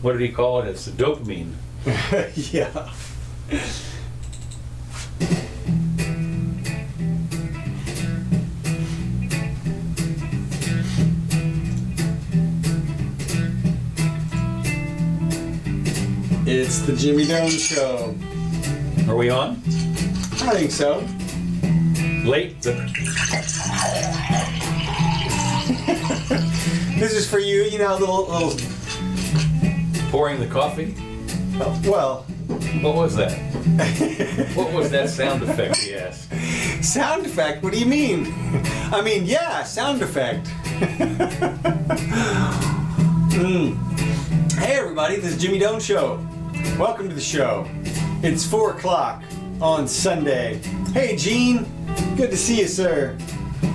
what did he call it? It's the dopamine. Yeah. It's the Jimmy Doane Show. Are we on? I think so. Late, but This is for you, little. pouring the coffee. Well, What was that? What was that sound effect? He asked. sound effect. What do you mean? I mean, yeah, sound effect. Hey, everybody! This is Jimmy Doane Show. Welcome to the show. It's 4 o'clock on Sunday. Hey, Gene. Good to see you, sir.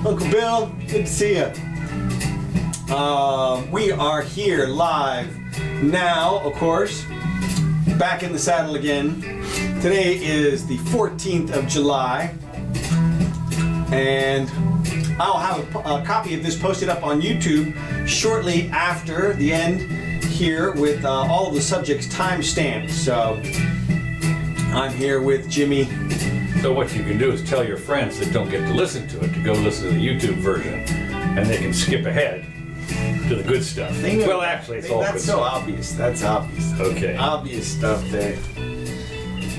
Uncle Bill. Good to see you. We are here live now, of course. Back in the saddle again. Today is the 14th of July. And I'll have a copy of this posted up on YouTube shortly after the end here with all of the subjects timestamped. So I'm here with Jimmy. So what you can do is tell your friends that don't get to listen to it to go listen to the YouTube version, and they can skip ahead to the good stuff. Well, actually, it's all good That's so stuff. obvious. That's obvious. Okay. Obvious stuff there.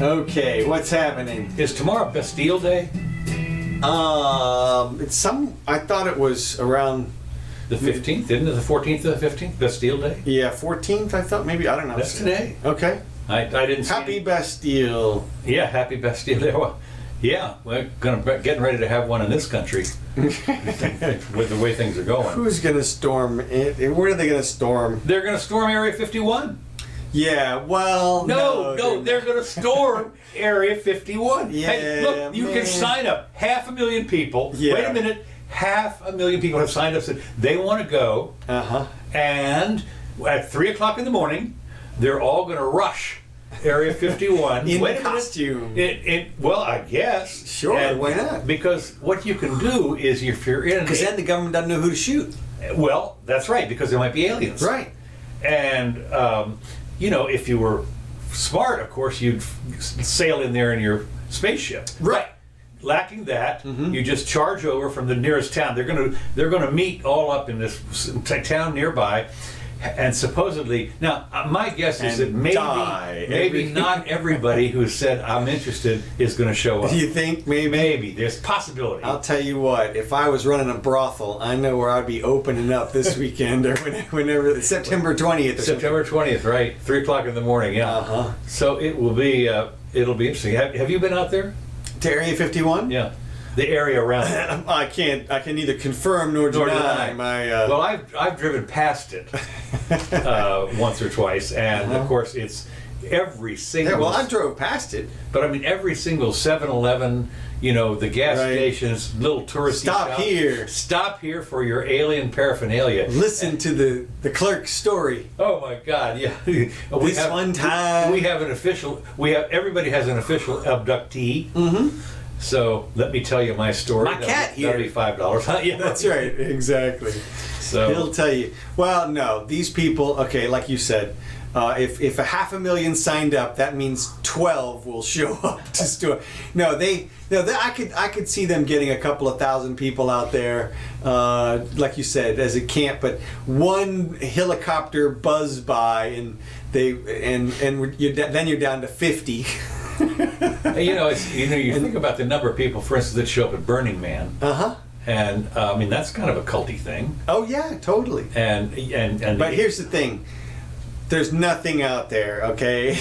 Okay, what's happening? Is tomorrow Bastille Day? It's I thought it was around. The 15th? Isn't it the 14th or the 15th? Bastille Day? Yeah, 14th. I thought maybe. I don't know. That's today. Okay. I didn't see Happy it. Bastille. Yeah, happy Bastille Day. Well, yeah, we're getting ready to have one in this country with the way things are going. Who's gonna storm it? Where are they gonna storm? They're going to storm Area 51. Yeah. Well. No, they're going to storm Area 51. Yeah, Hey, look, you can man. sign up. 500,000 people. Yeah. Wait a minute. 500,000 people have signed up. Said they want to go. Uh-huh. And at 3 o'clock in the morning, they're all going to rush Area 51. In Wait a minute. costume. Well, I guess. Sure, And why not? Because what you can do is if you're in... Because then the government doesn't know who to shoot. Well, that's right, because there might be aliens. Right. And, if you were smart, of course, you'd sail in there in your spaceship. Right. Lacking that, you just charge over from the nearest town. They're gonna meet all up in this town nearby, and supposedly now my guess is that And maybe not everybody who said I'm interested is going to show up. Do you think maybe? Maybe there's possibility. I'll tell you what. If I was running a brothel, I know where I'd be opening up this weekend or whenever September 20th. September 20th, right? 3 o'clock in the morning. Yeah. Uh-huh. So it will be. It'll be interesting. Have you been out there? To Area 51? Yeah. The area around it. I can neither confirm nor deny my. Well, I've driven past it once or twice, and of course it's every single. Yeah, well, I drove past it. But I mean, every single 7-Eleven, the gas Right. stations, little touristy Stop shops. here. Stop here for your alien paraphernalia. Listen to the clerk's story. Oh my God! Yeah. One time. we have an official. Everybody has an official abductee. Mm-hmm. So let me tell you my story. My cat here. $35. Huh? Yeah, That's right. Exactly. So He'll tell you. Well, no, these people. Okay, like you said, if 500,000 signed up, that means 12 will show up to store. No, I could see them getting a couple of thousand people out there, like you said, as a camp. But one helicopter buzz by, and then you're down to 50. you think about the number of people, for instance, that show up at Burning Man. Uh-huh. And I mean that's kind of a culty thing. Oh yeah, totally. And But here's the thing. There's nothing out there, okay?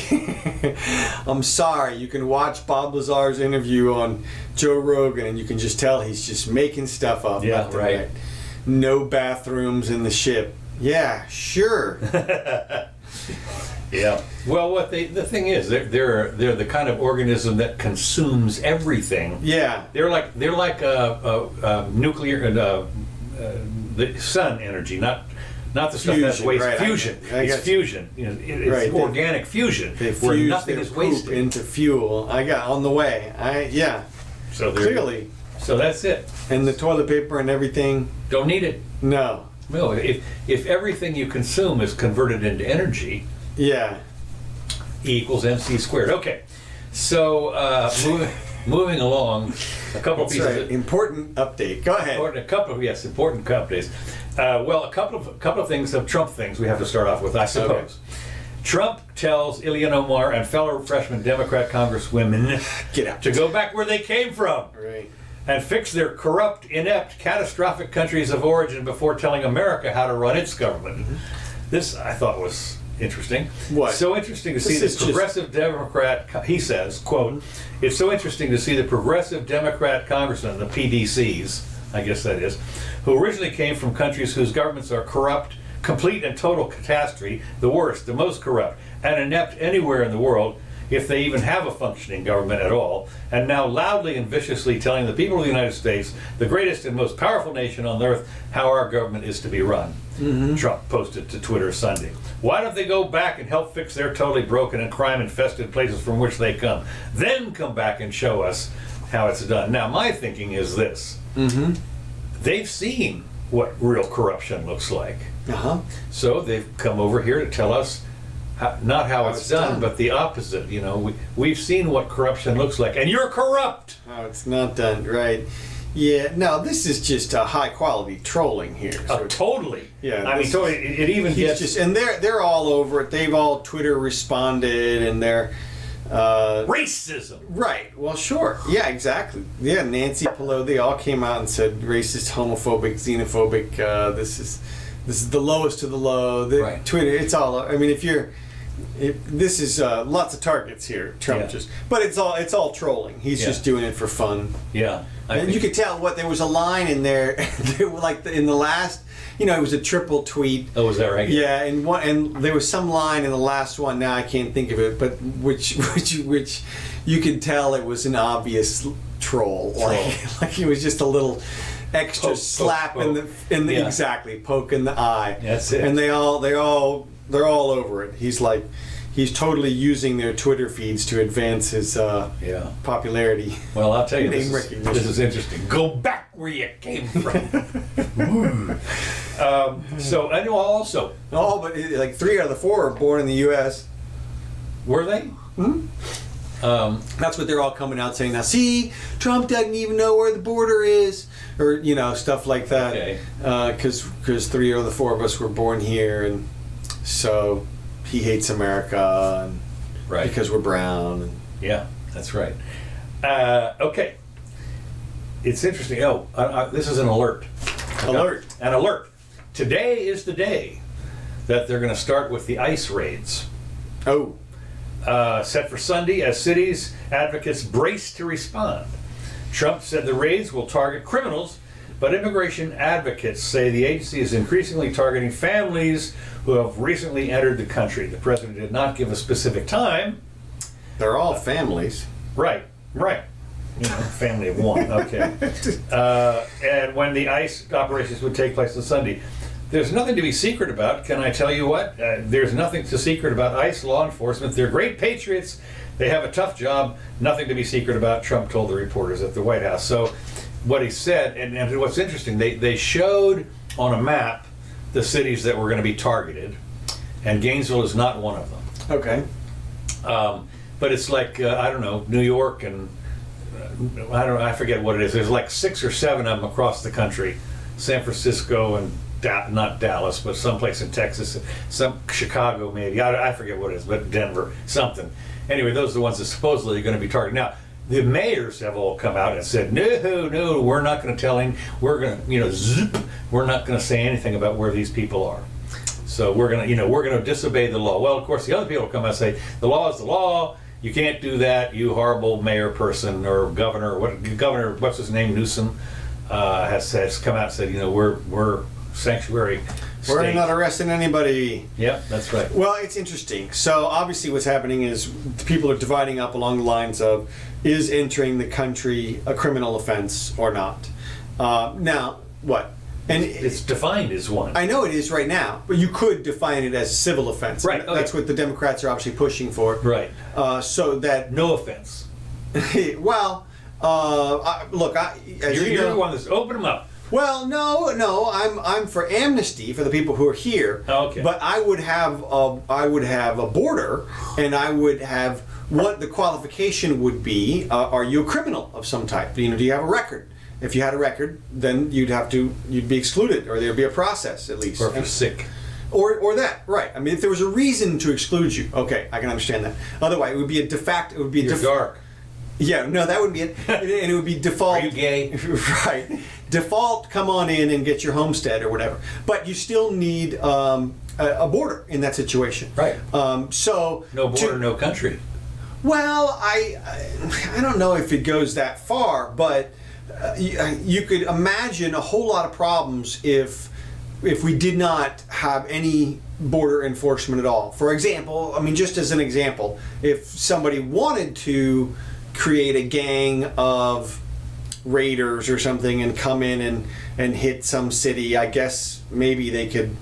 I'm sorry. You can watch Bob Lazar's interview on Joe Rogan and you can just tell he's just making stuff up. Yeah, left and right. No bathrooms in the ship. Yeah, sure. Yeah. Well, the thing is, they're the kind of organism that consumes everything. Yeah. They're like nuclear the sun energy, not the stuff that's Fusion, waste. right. Fusion. It's fusion. It's Right. organic fusion They where fuse nothing their is poop wasted. into fuel. I got on the way. Yeah. So Clearly. So that's it. And the toilet paper and everything. Don't need it. No. No. If everything you consume is converted into energy, Yeah. E equals MC squared. Okay, so moving along, a couple That's pieces. right. Important update. Go ahead. Important updates. Well, a couple of things, of Trump things we have to start off with, I suppose. Okay. Trump tells Ilhan Omar and fellow freshman Democrat congresswomen Get out. to go back where they came from Right. and fix their corrupt, inept, catastrophic countries of origin before telling America how to run its government. This I thought was interesting. What? So interesting to see This is the progressive Democrat, he says, quote, "It's so interesting to see the progressive Democrat congressmen, the PDCs, I guess that is, who originally came from countries whose governments are corrupt, complete and total catastrophe, the worst, the most corrupt, and inept anywhere in the world, if they even have a functioning government at all, and now loudly and viciously telling the people of the United States, the greatest and most powerful nation on earth, how our government is to be run." Trump posted to Twitter Sunday. Why don't they go back and help fix their totally broken and crime-infested places from which they come? Then come back and show us how it's done. Now, my thinking is this. They've seen what real corruption looks like. Uh-huh. So they've come over here to tell us not how it's done, done. but the opposite. You know, we've seen what corruption looks like, and you're corrupt. Oh, it's not done right. Yeah, no, this is just a high quality trolling here. So Totally. Yeah, I mean, this totally. It even he's gets just, and they're all over it. They've all Twitter responded, and they're racism. right. Well, sure. Yeah, exactly. Yeah, Nancy Pelosi. They all came out and said racist, homophobic, xenophobic. This is the lowest of the low. Right. Twitter. It's all. I mean, this is lots of targets here. Trump Yeah. but it's all trolling. He's Yeah. just doing it for fun. Yeah. And you could tell there was a line in there. They were like in the last, it was a triple tweet. Oh, is that right? Yeah, and there was some line in the last one. Now I can't think of it, but which you could tell it was an obvious troll. Like it was just a little extra slap poke. in the Yeah. exactly poke in the eye. That's it. And they're all over it. He's totally using their Twitter feeds to advance his Yeah. popularity. Well, I'll tell you, Name this recognition. is interesting. Go back where you came from. So, I know also, Oh, but like 3 out of the 4 are born in the U.S. were they? That's what they're all coming out saying now. See, Trump doesn't even know where the border is, or stuff like that. Okay. Because 3 out of the 4 of us were born here, and so he hates America, and Right. because we're brown. And, Yeah, that's right. Okay. It's interesting. Oh, this is an alert. Alert. An alert. Today is the day that they're going to start with the ICE raids. oh, Set for Sunday as cities advocates brace to respond. Trump said the raids will target criminals, but immigration advocates say the agency is increasingly targeting families who have recently entered the country. The president did not give a specific time. they're all families. Right. Family of one. Okay. And when the ICE operations would take place on Sunday. There's nothing to be secret about. Can I tell you what? There's nothing to secret about ICE law enforcement. They're great patriots. They have a tough job. Nothing to be secret about, Trump told the reporters at the White House. So what he said, and what's interesting, they showed on a map the cities that were going to be targeted, and Gainesville is not one of them. Okay. But it's like, I don't know, New York and, I forget what it is. There's like 6 or 7 of them across the country. San Francisco and not Dallas, but someplace in Texas, some Chicago maybe. I forget what it is, but Denver, something. Anyway, those are the ones that supposedly are going to be targeted. Now, the mayors have all come out and said, no, we're not going to tell him. We're going to, zip. We're not going to say anything about where these people are. So we're going to disobey the law. Well, of course, the other people come out and say, the law is the law. You can't do that, you horrible mayor person or governor. What's his name, Newsom, has come out and said, we're sanctuary state. We're not arresting anybody. Yep, that's right. Well, it's interesting. So obviously what's happening is people are dividing up along the lines of, is entering the country a criminal offense or not? Now, what? And It's defined as one. I know it is right now, but you could define it as a civil offense. Right, okay. That's what the Democrats are obviously pushing for. Right. So that, No offense. well, look, as You're you the know, one that's open them up. Well, no, I'm for amnesty for the people who are here. Oh, okay. But I would have a border, and I would have what the qualification would be. Are you a criminal of some type? You know, do you have a record? If you had a record, then you'd be excluded, or there'd be a process at least. Or if you're sick. Or that, right? I mean, if there was a reason to exclude you, okay, I can understand that. Otherwise, it would be a de facto. It would be You're dark. Yeah, no, that would be it, and it would be default. Are you gay? Right, default. Come on in and get your homestead or whatever. But you still need a border in that situation. Right. So No border, no country. Well, I don't know if it goes that far, but you could imagine a whole lot of problems if we did not have any border enforcement at all. For example, I mean, just as an example, if somebody wanted to create a gang of raiders or something and come in and hit some city, I guess maybe they could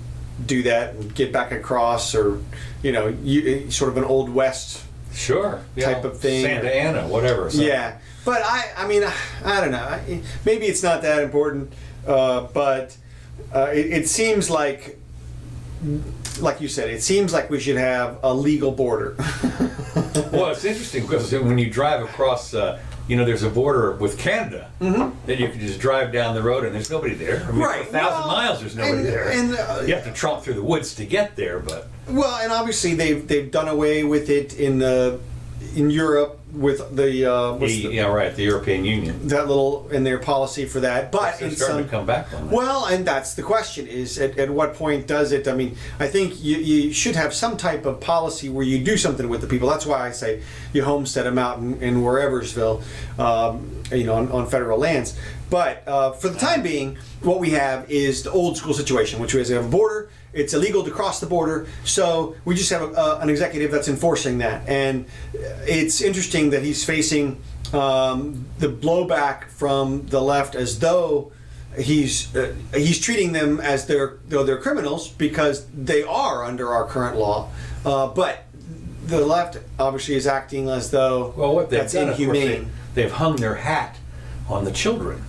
do that and get back across, or sort of an Old West Sure. type of thing. Santa Ana, whatever. So. Yeah, but I mean, I don't know. Maybe it's not that important, but it seems like you said, it seems like we should have a legal border. Well, it's interesting because when you drive across, there's a border with Canada that you can just drive down the road and there's nobody there. I mean, Right. For 1,000 miles, there's nobody there. And you have to tromp through the woods to get there, but well, and obviously they've done away with it in Europe with the the European Union. that little in their policy for that. But They're in starting some to come back on that. Well, and that's the question: is at what point does it? I mean, I think you should have some type of policy where you do something with the people. That's why I say you homestead them out in whereversville, on federal lands. But for the time being, what we have is the old school situation, which is we have a border. It's illegal to cross the border, so we just have an executive that's enforcing that. And it's interesting that he's facing the blowback from the left as though he's treating them as though they're criminals, because they are under our current law. But the left obviously is acting as though what they've that's done, inhumane. of course, they've hung their hat on the children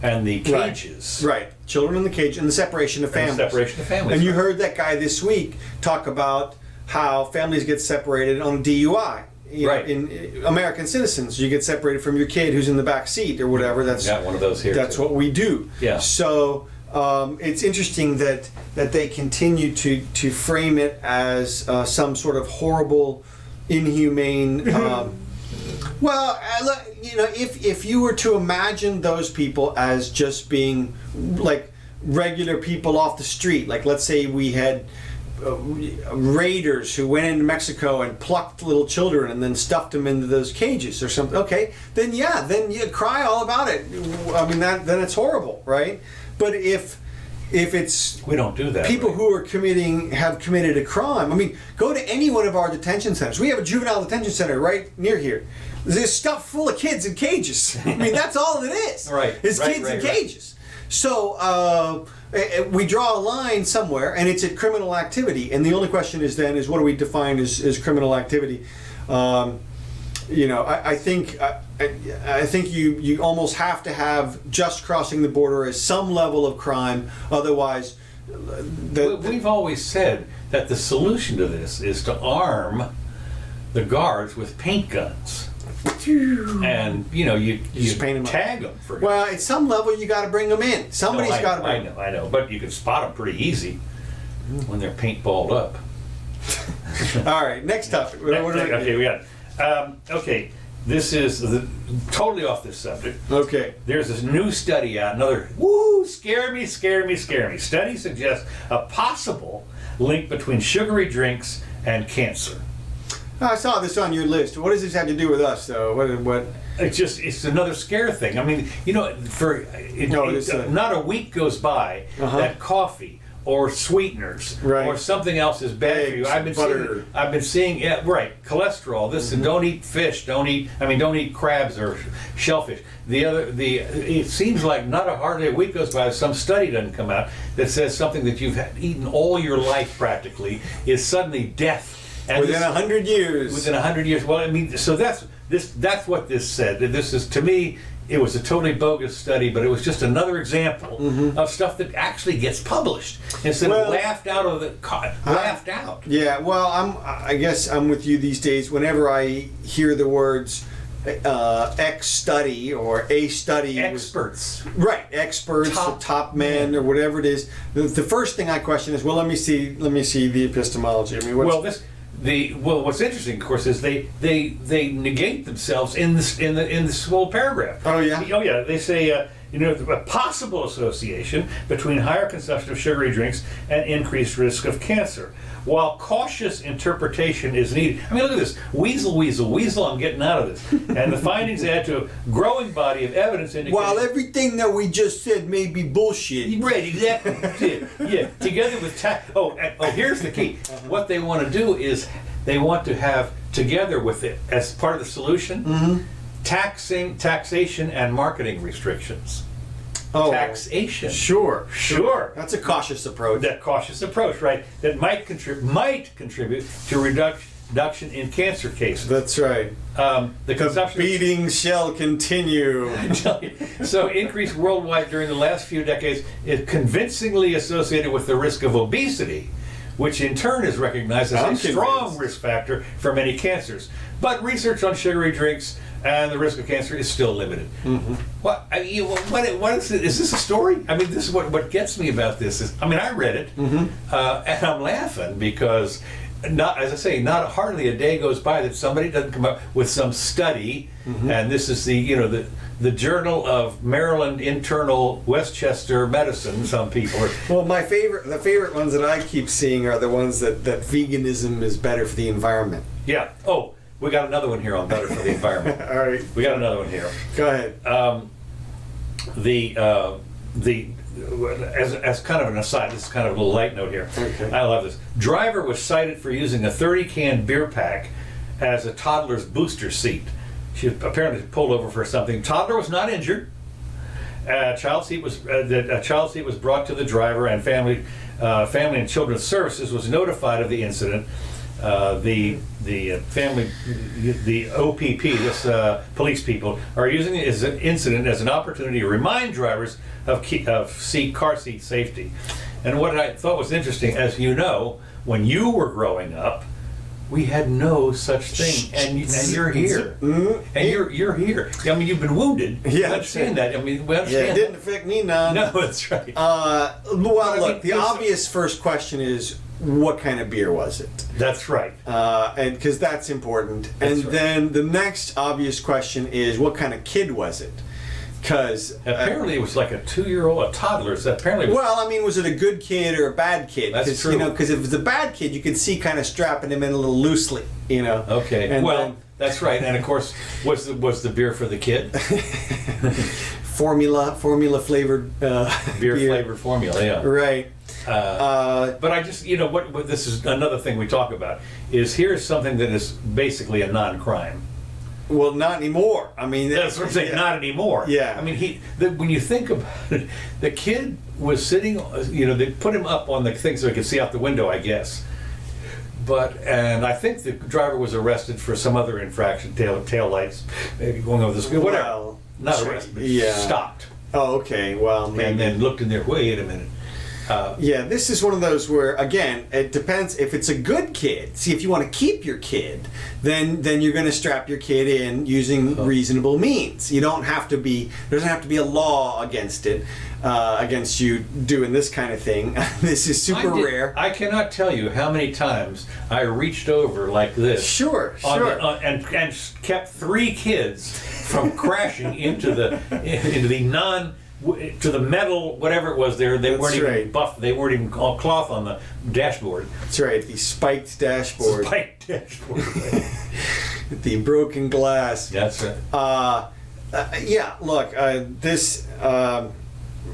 and the cages. Right. Children in the cage and the separation of families. Separation of families. And you heard that guy this week talk about how families get separated on DUI. Right. In American citizens, you get separated from your kid who's in the back seat or whatever. That's got one of those here. That's too. what we do. Yeah. So it's interesting that they continue to frame it as some sort of horrible, inhumane. Well, if you were to imagine those people as just being like regular people off the street, like let's say we had raiders who went into Mexico and plucked little children and then stuffed them into those cages or something, okay, then you cry all about it. I mean, then it's horrible, right? But if it's we don't do that. People right? who have committed a crime. I mean, go to any one of our detention centers. We have a juvenile detention center right near here. There's stuff full of kids in cages. I mean, that's all it is. Right. It's right, kids right, in right. cages. So we draw a line somewhere, and it's at criminal activity. And the only question is what do we define as criminal activity? I think you almost have to have just crossing the border as some level of crime. Otherwise, we've always said that the solution to this is to arm the guards with paint guns. And you just paint 'em up. tag them for. Well, at some level, you got to bring them in. Somebody's got to bring them. I know, but you can spot them pretty easy when they're paintballed up. All right, next topic. Okay, we got. Okay, this is totally off this subject. Okay. There's this new study out. Another scare me. Study suggests a possible link between sugary drinks and cancer. I saw this on your list. What does this have to do with us, though? What? It's another scare thing. I mean, not a week goes by that coffee or sweeteners or something else is bad for you. I've been seeing cholesterol. This and don't eat fish. Don't eat crabs or shellfish. It seems like not hardly a week goes by some study doesn't come out that says something that you've eaten all your life practically is suddenly death And within 100 years. Within 100 years. Well, I mean, so that's what this said. This is, to me, it was a totally bogus study, but it was just another example of stuff that actually gets published instead of laughed out of laughed out. Yeah, well, I guess I'm with you these days. Whenever I hear the words X study or a study, Experts, experts, top men, or whatever it is, the first thing I question is, well, let me see the epistemology. I mean, what's, what's interesting, of course, is they negate themselves in this whole paragraph. Oh yeah. Oh yeah. They say a possible association between higher consumption of sugary drinks and increased risk of cancer. While cautious interpretation is needed. I mean, look at this. Weasel, I'm getting out of this. And the findings add to a growing body of evidence indicating... While everything that we just said may be bullshit. Right, exactly. Yeah, together with... here's the key. What they want to do is they want to have, together with it, as part of the solution, taxation and marketing restrictions. Oh, taxation. Sure. That's a cautious approach. That cautious approach, right? That might contribute to reduction in cancer cases. That's right. The consumption beating shall continue. So increase worldwide during the last few decades is convincingly associated with the risk of obesity, which in turn is recognized as a strong risk factor for many cancers. But research on sugary drinks and the risk of cancer is still limited. What is it? Is this a story? I mean, this is what gets me about this. Is, I mean, I read it, and I'm laughing because, not hardly a day goes by that somebody doesn't come up with some study, and this is the Journal of Maryland Internal Westchester Medicine. Some people are. Well, the favorite ones that I keep seeing are the ones that veganism is better for the environment. Yeah. Oh. We got another one here on better for the environment. All right. We got another one here. Go ahead. As kind of an aside, this is kind of a little light note here. Okay. I love this. Driver was cited for using a 30-can beer pack as a toddler's booster seat. She apparently pulled over for something. Toddler was not injured. A child seat was brought to the driver, and Family and Children's Services was notified of the incident. The OPP, police people, are using it as an incident as an opportunity to remind drivers of car seat safety. And what I thought was interesting, as you know, when you were growing up, we had no such thing, and you're here, and you're here. I mean, you've been wounded. Yeah, I understand that. I mean, we understand. Yeah, it didn't affect me none. No, that's right. Well, look, the obvious first question is, what kind of beer was it? That's right. And because that's important. And then the next obvious question is, what kind of kid was it? Because apparently it was like a 2-year-old, a toddler. So apparently. Well, I mean, was it a good kid or a bad kid? That's true. Because if it was a bad kid, you could see kind of strapping him in a little loosely. Okay. And that's right. And of course, was the beer for the kid? formula flavored beer flavored formula. Yeah. Right. But I just, what this is another thing we talk about is here's something that is basically a non-crime. Well, not anymore. I mean, that's what I'm saying. Not anymore. Yeah. I mean, when you think about it, the kid was sitting. They put him up on the thing so he could see out the window, I guess. And I think the driver was arrested for some other infraction, tail lights, maybe going over the speed, whatever. Well, not arrested, but stopped. Oh, okay. Well, maybe. And then looked in there. Wait a minute. This is one of those where, again, it depends. If it's a good kid, see, if you want to keep your kid, then you're going to strap your kid in using reasonable means. You don't have to be. There doesn't have to be a law against it, against you doing this kind of thing. This is super rare. I cannot tell you how many times I reached over like this. Sure. And kept 3 kids from crashing into the metal, whatever it was there. They weren't even buffed. They weren't even all cloth on the dashboard. That's right. The spiked dashboard. The broken glass. That's right. Look,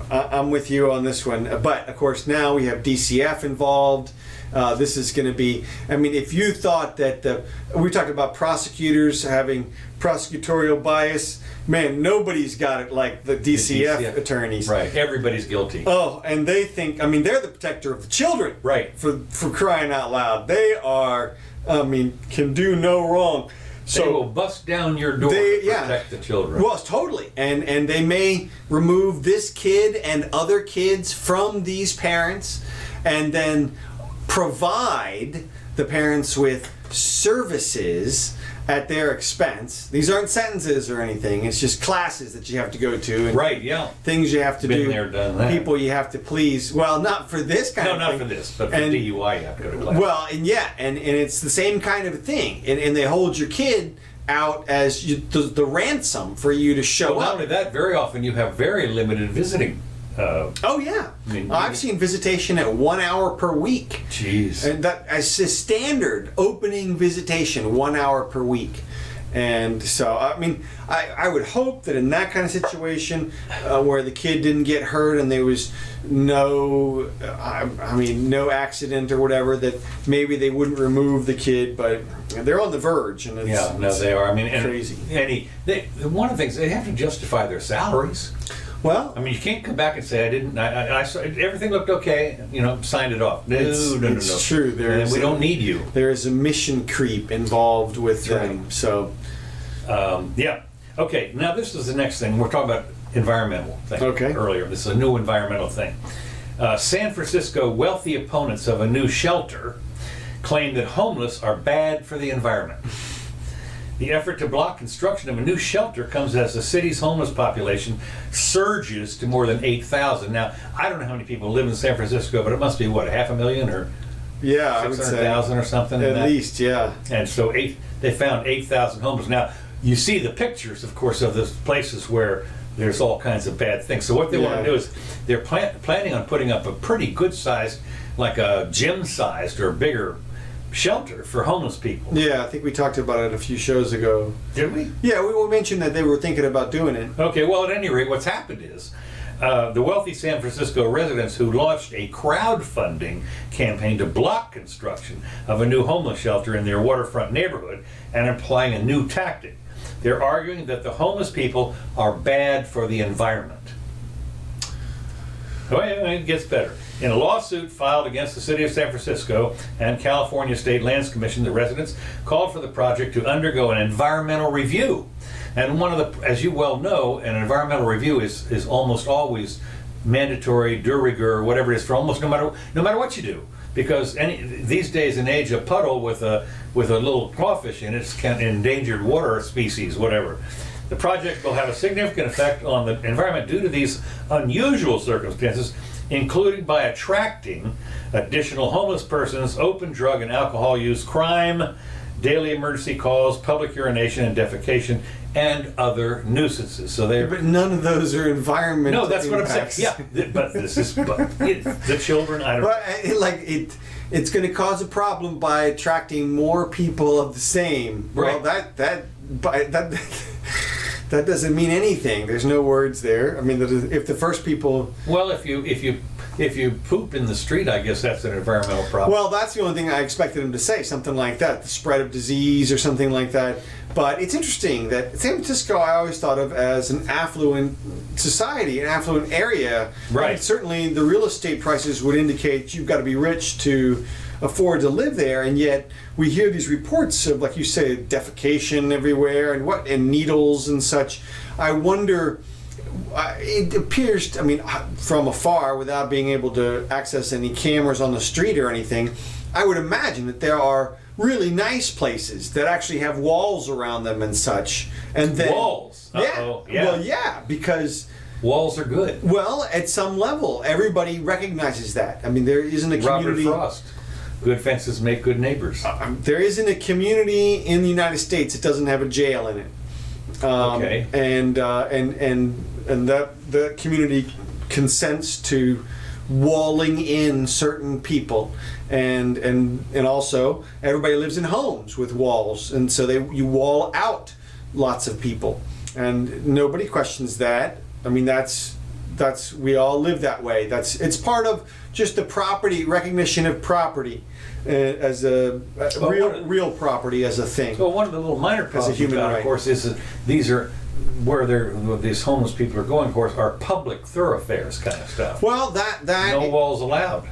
I'm with you on this one. But, of course, now we have DCF involved. This is going to be, I mean, if you thought that we talked about prosecutors having prosecutorial bias, man, nobody's got it like the DCF attorneys. Right, everybody's guilty. Oh, and they think, I mean, they're the protector of the children. Right. For crying out loud. They are can do no wrong. They will bust down your door to protect the children. Well, totally. And they may remove this kid and other kids from these parents and then provide the parents with services at their expense. These aren't sentences or anything. It's just classes that you have to go to. And right, yeah. Things you have to do. Been there, done that. People you have to please. Well, not for this kind of thing. No, not for this, but for DUI you have to go to class. Well, and it's the same kind of thing. And they hold your kid out as the ransom for you to show up. Not only that, very often you have very limited visiting. Oh yeah, I've seen visitation at 1 hour per week. Jeez, and that as a standard opening visitation, 1 hour per week. And so I would hope that in that kind of situation where the kid didn't get hurt and there was no accident or whatever, that maybe they wouldn't remove the kid, but they're on the verge. And it's they are. Crazy. One of the things, they have to justify their salaries. Well, you can't come back and say I didn't. I saw, everything looked okay. Signed it off. No. It's true. We don't need you. There is a mission creep involved with them. So, yeah. Okay. Now this is the next thing. We're talking about environmental thing. Okay. Earlier, this is a new environmental thing. San Francisco wealthy opponents of a new shelter claim that homeless are bad for the environment. The effort to block construction of a new shelter comes as the city's homeless population surges to more than 8,000. Now, I don't know how many people live in San Francisco, but it must be, what, 500,000 or 600,000 or something? At least, yeah. And so they found 8,000 homeless. Now, you see the pictures, of course, of the places where there's all kinds of bad things. So what they want to do is they're planning on putting up a pretty good-sized, like a gym-sized or bigger shelter for homeless people. Yeah, I think we talked about it a few shows ago. Did we? Yeah, we mentioned that they were thinking about doing it. Okay, well, at any rate, what's happened is the wealthy San Francisco residents who launched a crowdfunding campaign to block construction of a new homeless shelter in their waterfront neighborhood and applying a new tactic. They're arguing that the homeless people are bad for the environment. Oh, yeah, it gets better. In a lawsuit filed against the city of San Francisco and California State Lands Commission, the residents called for the project to undergo an environmental review. And as you well know, an environmental review is almost always mandatory, de rigueur, whatever it is, for almost no matter what you do. Because these days in age, a puddle with a little crawfish in it's an endangered water species, whatever. The project will have a significant effect on the environment due to these unusual circumstances, including by attracting additional homeless persons, open drug and alcohol use, crime, daily emergency calls, public urination and defecation, and other nuisances. But none of those are environmental. No, that's impacts. what I'm saying. Yeah, but this is the children. I don't. But it's going to cause a problem by attracting more people of the same. Right. Well, that doesn't mean anything. There's no words there. I mean, if the first people. Well, if you poop in the street, I guess that's an environmental problem. Well, that's the only thing I expected him to say, something like that, the spread of disease or something like that. But it's interesting that San Francisco I always thought of as an affluent society, an affluent area. Right. And certainly the real estate prices would indicate you've got to be rich to afford to live there, and yet we hear these reports of, like you say, defecation everywhere and needles and such. I wonder, it appears, from afar, without being able to access any cameras on the street or anything, I would imagine that there are really nice places that actually have walls around them and such. And then walls? Uh-oh. Yeah. Well, yeah, because walls are good. Well, at some level, everybody recognizes that. There isn't a community. Robert Frost. Good fences make good neighbors. There isn't a community in the United States that doesn't have a jail in it. Okay. And that community consents to walling in certain people, and also everybody lives in homes with walls, and so you wall out lots of people, and nobody questions that. That's we all live that way. It's part of just the property recognition of property as a real property as a thing. Well, one of the little minor problems with that, of course, is that these are where these homeless people are going. Of course, are public thoroughfares kind of stuff. Well, that no walls allowed.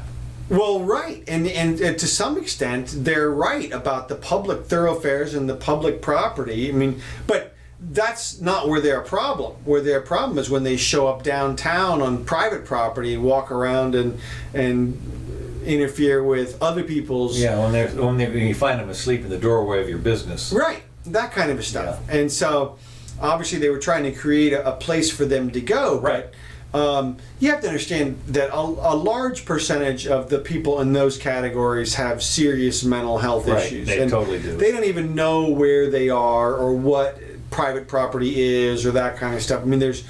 Well, right, and to some extent, they're right about the public thoroughfares and the public property. I mean, but that's not where their problem. Where their problem is when they show up downtown on private property and walk around and interfere with other people's. Yeah, when you find them asleep in the doorway of your business. Right, that kind of stuff. Yeah. And so, obviously, they were trying to create a place for them to go. Right. But you have to understand that a large percentage of the people in those categories have serious mental health Right, issues. they totally do. They don't even know where they are or what private property is or that kind of stuff. I mean, there's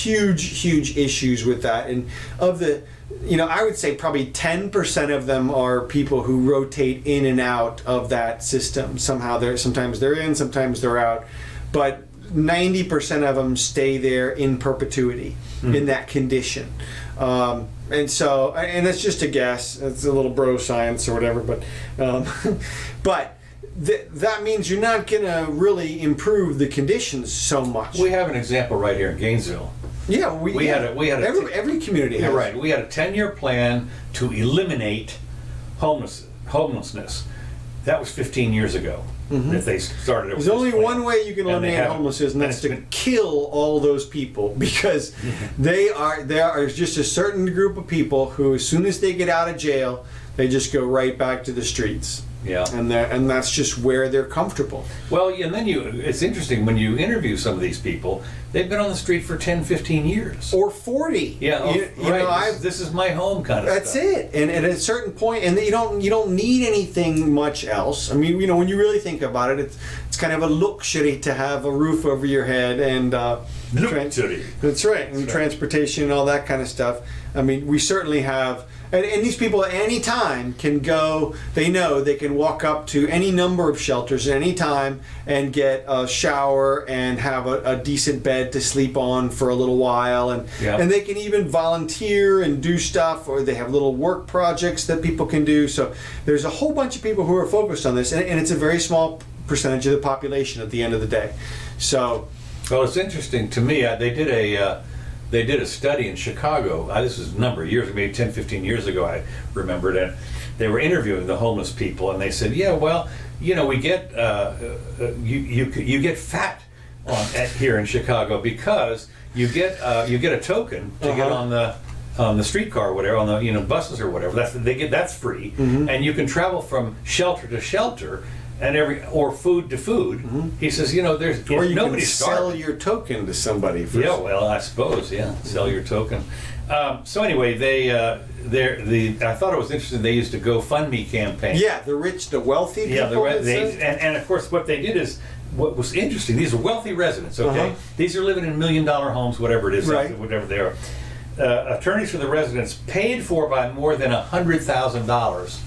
huge issues with that. And of the, I would say probably 10% of them are people who rotate in and out of that system. Sometimes they're in, sometimes they're out. But 90% of them stay there in perpetuity in that condition. And that's just a guess. It's a little bro science or whatever, but that means you're not going to really improve the conditions so much. We have an example right here in Gainesville. Yeah, we had every community has. Right. We had a 10-year plan to eliminate homelessness. That was 15 years ago. If they started it. There's only one way you can eliminate homelessness, and that's to kill all those people, because there are just a certain group of people who, as soon as they get out of jail, they just go right back to the streets. Yeah. And that's just where they're comfortable. Well, and then it's interesting when you interview some of these people, they've been on the street for 10, 15 years. Or 40. Yeah, right. This is my home kind of that's stuff. That's it. And at a certain point, and you don't need anything much else. I mean, when you really think about it, it's kind of a luxury to have a roof over your head and luxury. That's right. And transportation and all that kind of stuff. I mean, we certainly have. And these people at any time can go, they know they can walk up to any number of shelters at any time and get a shower and have a decent bed to sleep on for a little while. And they can even volunteer and do stuff, or they have little work projects that people can do. So there's a whole bunch of people who are focused on this, and it's a very small percentage of the population at the end of the day. So, well, it's interesting to me. They did a study in Chicago. This was a number of years, maybe 10, 15 years ago, I remembered it. They were interviewing the homeless people, and they said, yeah, well, we get, you get fat here in Chicago because you get a token to get on the streetcar or whatever, on the buses or whatever. That's free, and you can travel from shelter to shelter. And or food to food. He says, there's or you nobody can sell your token to somebody. Yeah, well, I suppose, sell your token. So anyway, I thought it was interesting. They used a GoFundMe campaign. Yeah, the rich, the wealthy people. Yeah, and of course, what they did is what was interesting. These are wealthy residents. Okay, these are living in $1 million homes, whatever it is, right. Whatever they are. Attorneys for the residents paid for by more than $100,000.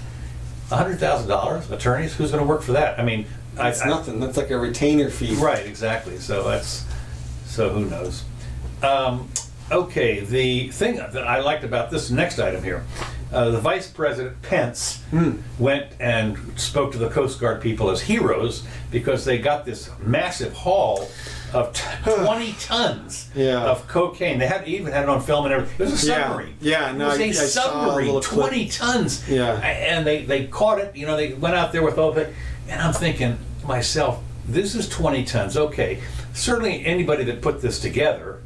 $100,000 attorneys? Who's going to work for that? I mean, that's nothing. That's like a retainer fee. Right, exactly. So who knows? Okay, the thing that I liked about this next item here, the Vice President Pence went and spoke to the Coast Guard people as heroes because they got this massive haul of 20 tons of cocaine. They even had it on film and everything. It was a submarine. Yeah, no, it was a submarine, 20 tons. Yeah. And they caught it, they went out there with all of it. And I'm thinking to myself, this is 20 tons. Okay, certainly anybody that put this together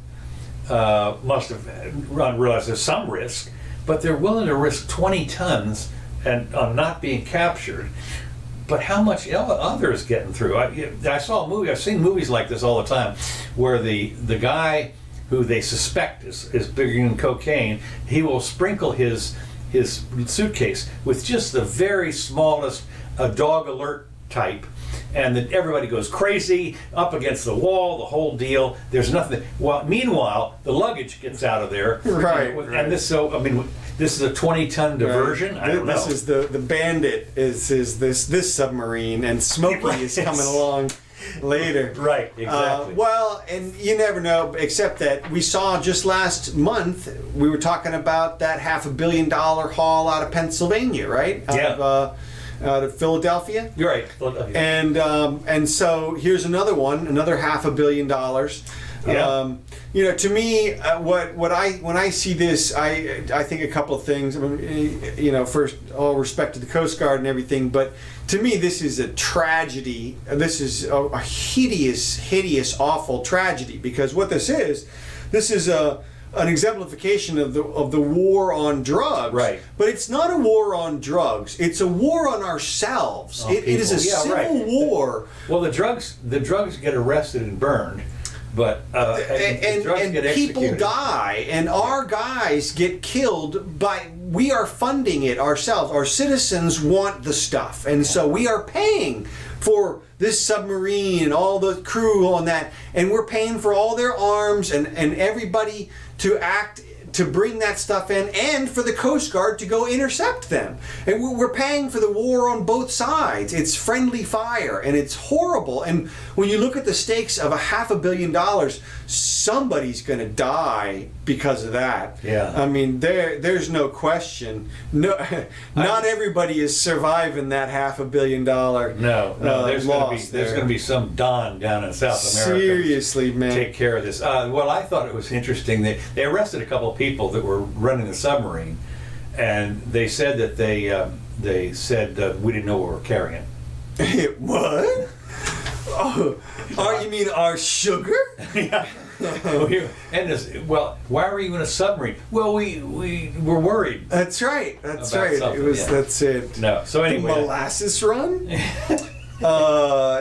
must have realized there's some risk, but they're willing to risk 20 tons and on not being captured. But how much others getting through? I saw a movie. I've seen movies like this all the time, where the guy who they suspect is bringing cocaine, he will sprinkle his suitcase with just the very smallest dog alert type, and then everybody goes crazy up against the wall, the whole deal. There's nothing. Well, meanwhile, the luggage gets out of there. Right. And this is a 20-ton diversion. Right. I don't know. This is the Bandit is this submarine, and Smokey is coming along later. Right, exactly. Well, and you never know, except that we saw just last month, we were talking about that $500 million haul out of Pennsylvania, right? Out of Philadelphia. You're right, Philadelphia. And so here's another one, another $500 million. Yeah. You know, to me, when I see this, I think a couple of things. I mean, you know, first, all respect to the Coast Guard and everything, but to me, this is a tragedy. This is a hideous, awful tragedy, because what this is an exemplification of the war on drugs. Right. But it's not a war on drugs. It's a war on ourselves. It is a civil war. Well, the drugs get arrested and burned, but and get people executed. die, and our guys get killed by. We are funding it ourselves. Our citizens want the stuff, and so we are paying for this submarine and all the crew on that, and we're paying for all their arms and everybody to act to bring that stuff in, and for the Coast Guard to go intercept them. And we're paying for the war on both sides. It's friendly fire, and it's horrible. And when you look at the stakes of $500 million, somebody's going to die because of that. Yeah. I mean, there's no question. No, not everybody is surviving that $500 million. No, there's going to be some Don down in South America. Seriously, man. Take care of this. Well, I thought it was interesting. They arrested a couple of people that were running the submarine, and they said that they said we didn't know what we were carrying. What? Oh, you mean our sugar? Yeah. Well, why were you in a submarine? Well, we were worried. That's right. That's About right. something, It was. yeah. That's it. No. So The anyway, molasses run.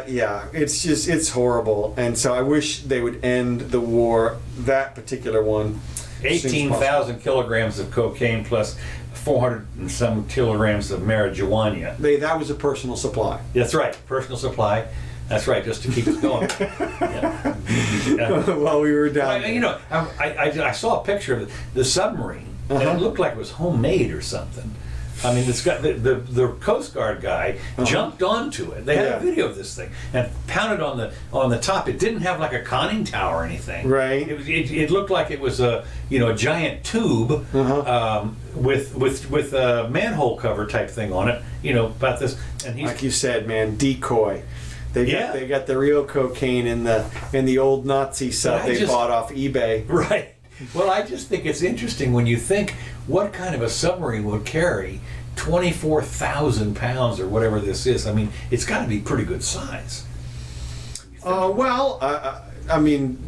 Yeah, it's horrible, and so I wish they would end the war. That particular one. 18,000 kilograms of cocaine plus 400 and some kilograms of marijuana. That was a personal supply. That's right, personal supply. That's right, just to keep us going. Yeah. While we were down. You know, I saw a picture of the submarine, and it looked like it was homemade or something. I mean, it's got the Coast Guard guy jumped onto it. They had a video of this thing and pounded on the top. It didn't have like a conning tower or anything. Right. It looked like it was a giant tube with a manhole cover type thing on it. You know about this, and he's Like you said, man, decoy. They got the real cocaine in the old Nazi stuff they bought off eBay. right. Well, I just think it's interesting when you think what kind of a submarine would carry 24,000 pounds or whatever this is. I mean, it's got to be pretty good size. I mean,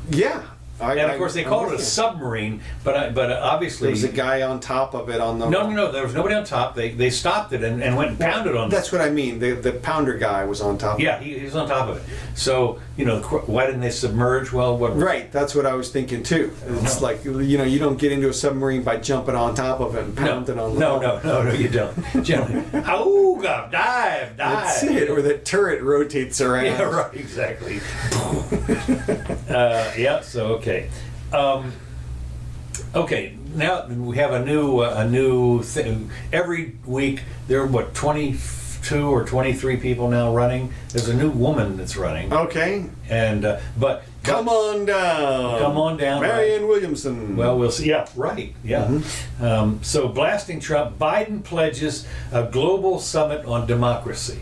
yeah. And of course, they called it a submarine, but obviously There was a guy on top of it on the. No. There was nobody on top. They stopped it and went and pounded on. That's what I mean. The pounder guy was on top. Yeah, he was on top of it. So why didn't they submerge? Well, what? Right. That's what I was thinking too. It's like you don't get into a submarine by jumping on top of it and pound it on the. No, you don't. Generally, auga, dive. That's it. Or the turret rotates around. Yeah, right. Exactly. Yeah. So okay. Okay. Now we have a new thing. Every week there are 22 or 23 people now running. There's a new woman that's running. Okay. And but Come on down. Come on down. Marianne Williamson. Well, we'll see. Yeah, right. Yeah. So blasting Trump, Biden pledges a global summit on democracy.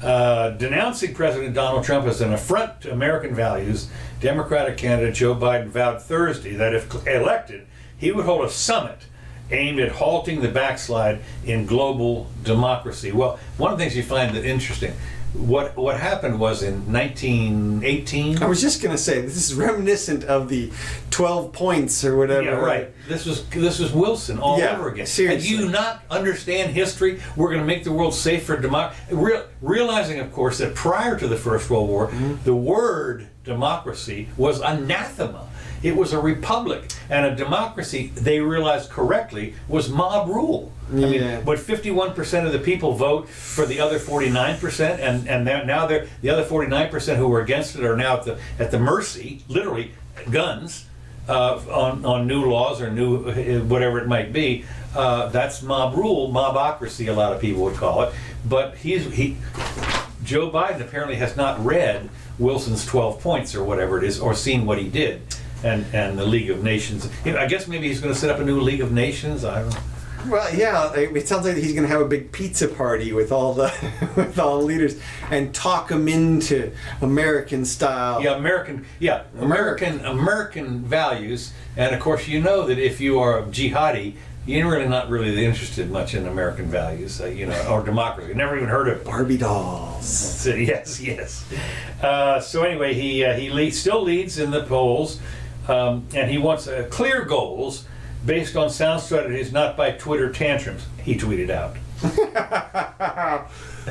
Denouncing President Donald Trump as an affront to American values, Democratic candidate Joe Biden vowed Thursday that if elected, he would hold a summit aimed at halting the backslide in global democracy. Well, one of the things you find that interesting, what happened was in 1918. I was just going to say, this is reminiscent of the 12 points or whatever. Yeah, right. This was Wilson all over again. Seriously. And do you not understand history? We're going to make the world safe for democracy. Realizing, of course, that prior to the First World War, the word democracy was anathema. It was a republic, and a democracy, they realized correctly, was mob rule. I mean, but 51% of the people vote for the other 49%, and now the other 49% who were against it are now at the mercy, literally, guns on new laws or new whatever it might be. That's mob rule, mobocracy, a lot of people would call it. But Joe Biden apparently has not read Wilson's 12 points or whatever it is, or seen what he did. And the League of Nations. I guess maybe he's going to set up a new League of Nations. I don't know. Well, yeah, it sounds like he's going to have a big pizza party with all the with all the leaders and talk them into American style. American values, and of course you know that if you are a jihadi, you're really not really interested much in American values, or democracy. Never even heard of it. Barbie dolls. So, yes. So anyway, he still leads in the polls, and he wants clear goals based on sound strategies, not by Twitter tantrums. He tweeted out.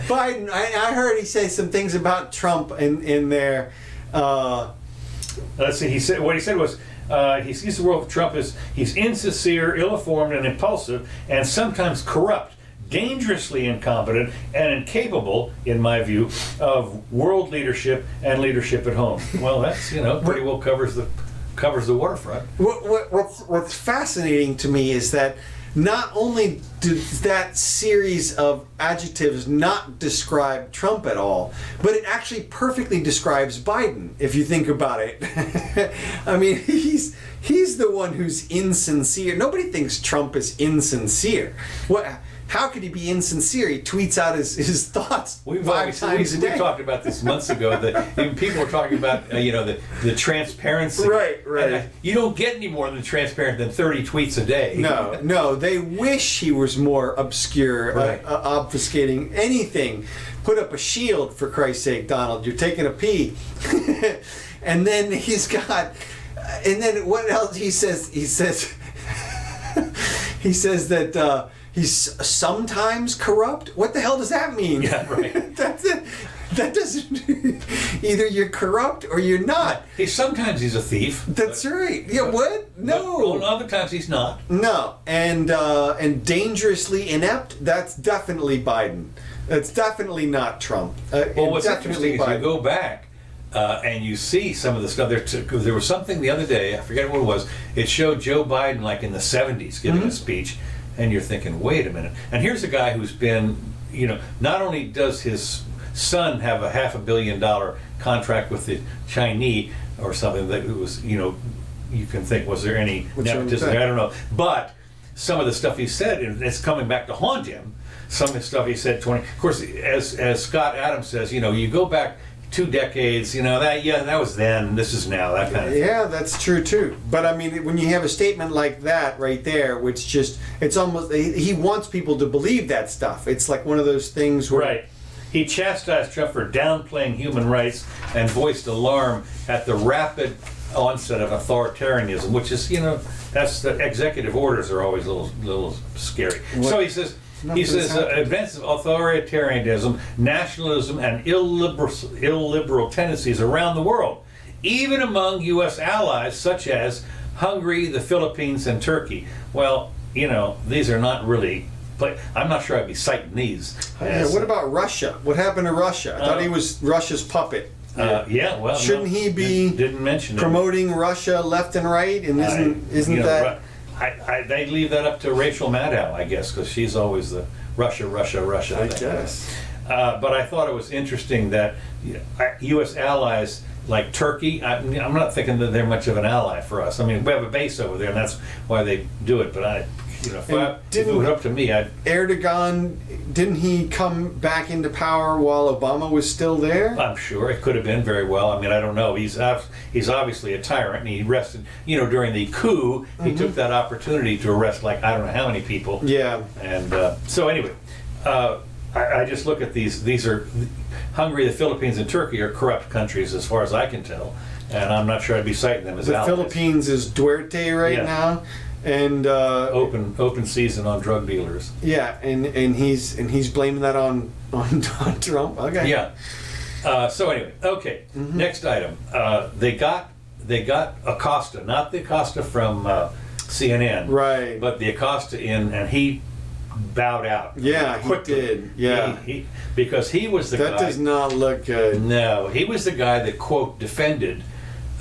Biden, I heard he say some things about Trump in there. Let's see. He said what he said was. He sees the world of Trump as he's insincere, ill-informed, and impulsive, and sometimes corrupt, dangerously incompetent, and incapable, in my view, of world leadership and leadership at home. Well, that's pretty well covers the waterfront. What's fascinating to me is that not only does that series of adjectives not describe Trump at all, but it actually perfectly describes Biden, if you think about it. I mean, he's the one who's insincere. Nobody thinks Trump is insincere. How could he be insincere? He tweets out his thoughts five times a day. We talked about this months ago. That people were talking about the transparency. Right. And, you don't get any more transparent than 30 tweets a day. No. They wish he was more obscure, Right. Obfuscating anything. Put up a shield, for Christ's sake, Donald. You're taking a pee. And then he's got. And then what else he says? He says that. He's sometimes corrupt? What the hell does that mean? Yeah, right. That's it. That doesn't... Either you're corrupt or you're not. Sometimes he's a thief. That's right. Yeah, what? No. But other times he's not. No. And dangerously inept, that's definitely Biden. That's definitely not Trump. Well, what's definitely interesting is you go back and you see some of the stuff. There was something the other day, I forget what it was, it showed Joe Biden like in the 70s giving a speech. And you're thinking, wait a minute. And here's a guy who's been, not only does his son have a $500 million contract with the Chinese or something that it was, you can think, was there any nepotism? I don't know. But some of the stuff he said, and it's coming back to haunt him. Some of the stuff he said, of course, as Scott Adams says, you go back 2 decades, that was then, this is now, that kind of thing. Yeah, that's true too. But I mean, when you have a statement like that right there, which it's almost, he wants people to believe that stuff. It's like one of those things where... Right. He chastised Trump for downplaying human rights and voiced alarm at the rapid onset of authoritarianism, which is, that's the executive orders are always a little scary. What? So he says, events of authoritarianism, nationalism, and illiberal tendencies around the world, even among U.S. allies such as Hungary, the Philippines, and Turkey. Well, these are not really. But I'm not sure I'd be citing these. What about Russia? What happened to Russia? I thought he was Russia's puppet. Shouldn't he be didn't mention promoting Russia left and right? And isn't that? They leave that up to Rachel Maddow, I guess, because she's always the Russia. I guess. But I thought it was interesting that U.S. allies like Turkey, I'm not thinking that they're much of an ally for us. I mean, we have a base over there, and that's why they do it. But if it was up to me, Erdogan, didn't he come back into power while Obama was still there? I'm sure it could have been very well. I mean, I don't know. He's obviously a tyrant, and he arrested. During the coup, he took that opportunity to arrest I don't know how many people. Yeah. And so anyway, I just look at these. These are Hungary, the Philippines, and Turkey are corrupt countries as far as I can tell, and I'm not sure I'd be citing them as allies. The Philippines is Duarte right now. And open season on drug dealers. Yeah, and he's blaming that on Trump. Okay. Yeah. So anyway, okay. Next item. They got Acosta, not the Acosta from CNN, right? But the Acosta and he bowed out. Yeah, he did. Yeah, because he was the guy. That does not look good. No, he was the guy that quote defended.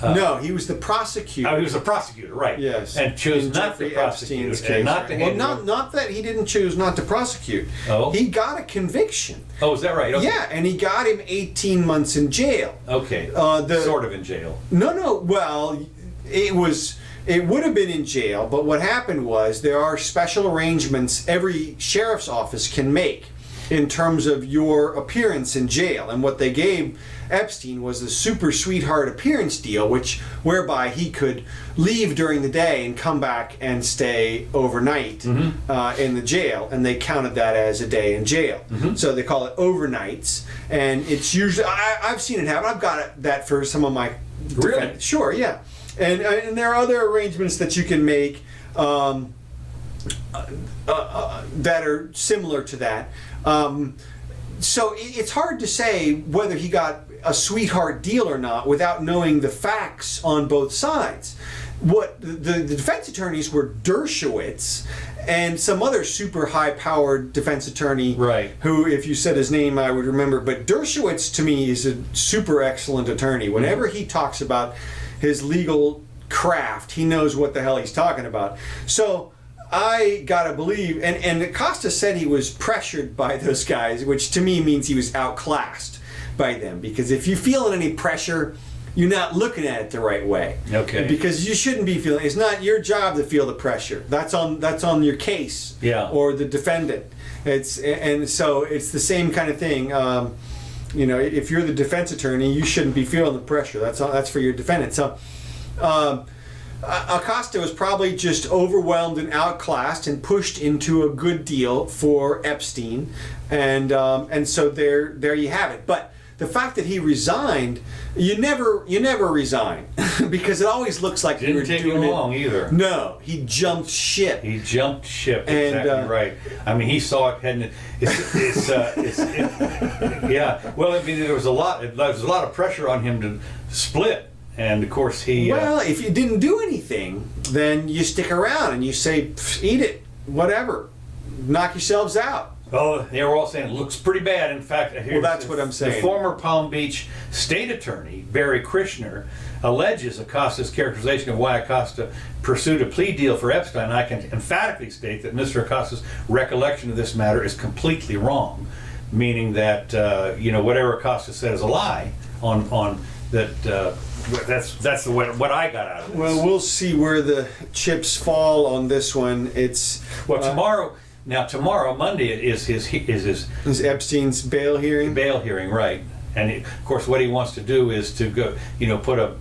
No, he was the prosecutor. Oh, he was the prosecutor, right? Yes, and chose not to prosecute, and not to handle. Well, not that he didn't choose not to prosecute. Oh, he got a conviction. Oh, is that right? Okay. Yeah, and he got him 18 months in jail. Okay. Sort of in jail. No. Well, it was it would have been in jail, but what happened was there are special arrangements every sheriff's office can make in terms of your appearance in jail. And what they gave Epstein was a super sweetheart appearance deal, whereby he could leave during the day and come back and stay overnight in the jail, and they counted that as a day in jail. So they call it overnights, and it's usually I've seen it happen. I've got that for some of my Really? Sure, yeah. And there are other arrangements that you can make that are similar to that. So it's hard to say whether he got a sweetheart deal or not without knowing the facts on both sides. What the defense attorneys were Dershowitz and some other super high-powered defense attorney, Right. who, if you said his name, I would remember. But Dershowitz, to me, is a super excellent attorney. Whenever he talks about his legal craft, he knows what the hell he's talking about. So I gotta believe, and Acosta said he was pressured by those guys, which to me means he was outclassed by them. Because if you're feeling any pressure, you're not looking at it the right way. Okay. Because you shouldn't be feeling. It's not your job to feel the pressure. That's on your case. Yeah. Or the defendant. So it's the same kind of thing. If you're the defense attorney, you shouldn't be feeling the pressure. That's for your defendant. So. Acosta was probably just overwhelmed and outclassed and pushed into a good deal for Epstein, and so there you have it. But the fact that he resigned, you never resign because it always looks like you were Didn't take doing him it. long either. No, he jumped ship. He jumped ship. And, Exactly right. I mean, he saw it heading. Yeah. Well, I mean, there was a lot of pressure on him to split. And of course he... Well, if you didn't do anything, then you stick around and you say, eat it, whatever. Knock yourselves out. Oh, they were all saying it looks pretty bad. In fact, That's what I'm saying. The former Palm Beach state attorney, Barry Krishner, alleges Acosta's characterization of why Acosta pursued a plea deal for Epstein. I can emphatically state that Mr. Acosta's recollection of this matter is completely wrong, meaning that, whatever Acosta said is a lie on that... That's what I got out of this. Well, we'll see where the chips fall on this one. It's tomorrow, Monday is his Epstein's bail hearing. bail hearing, right? And of course, what he wants to do is to go, put a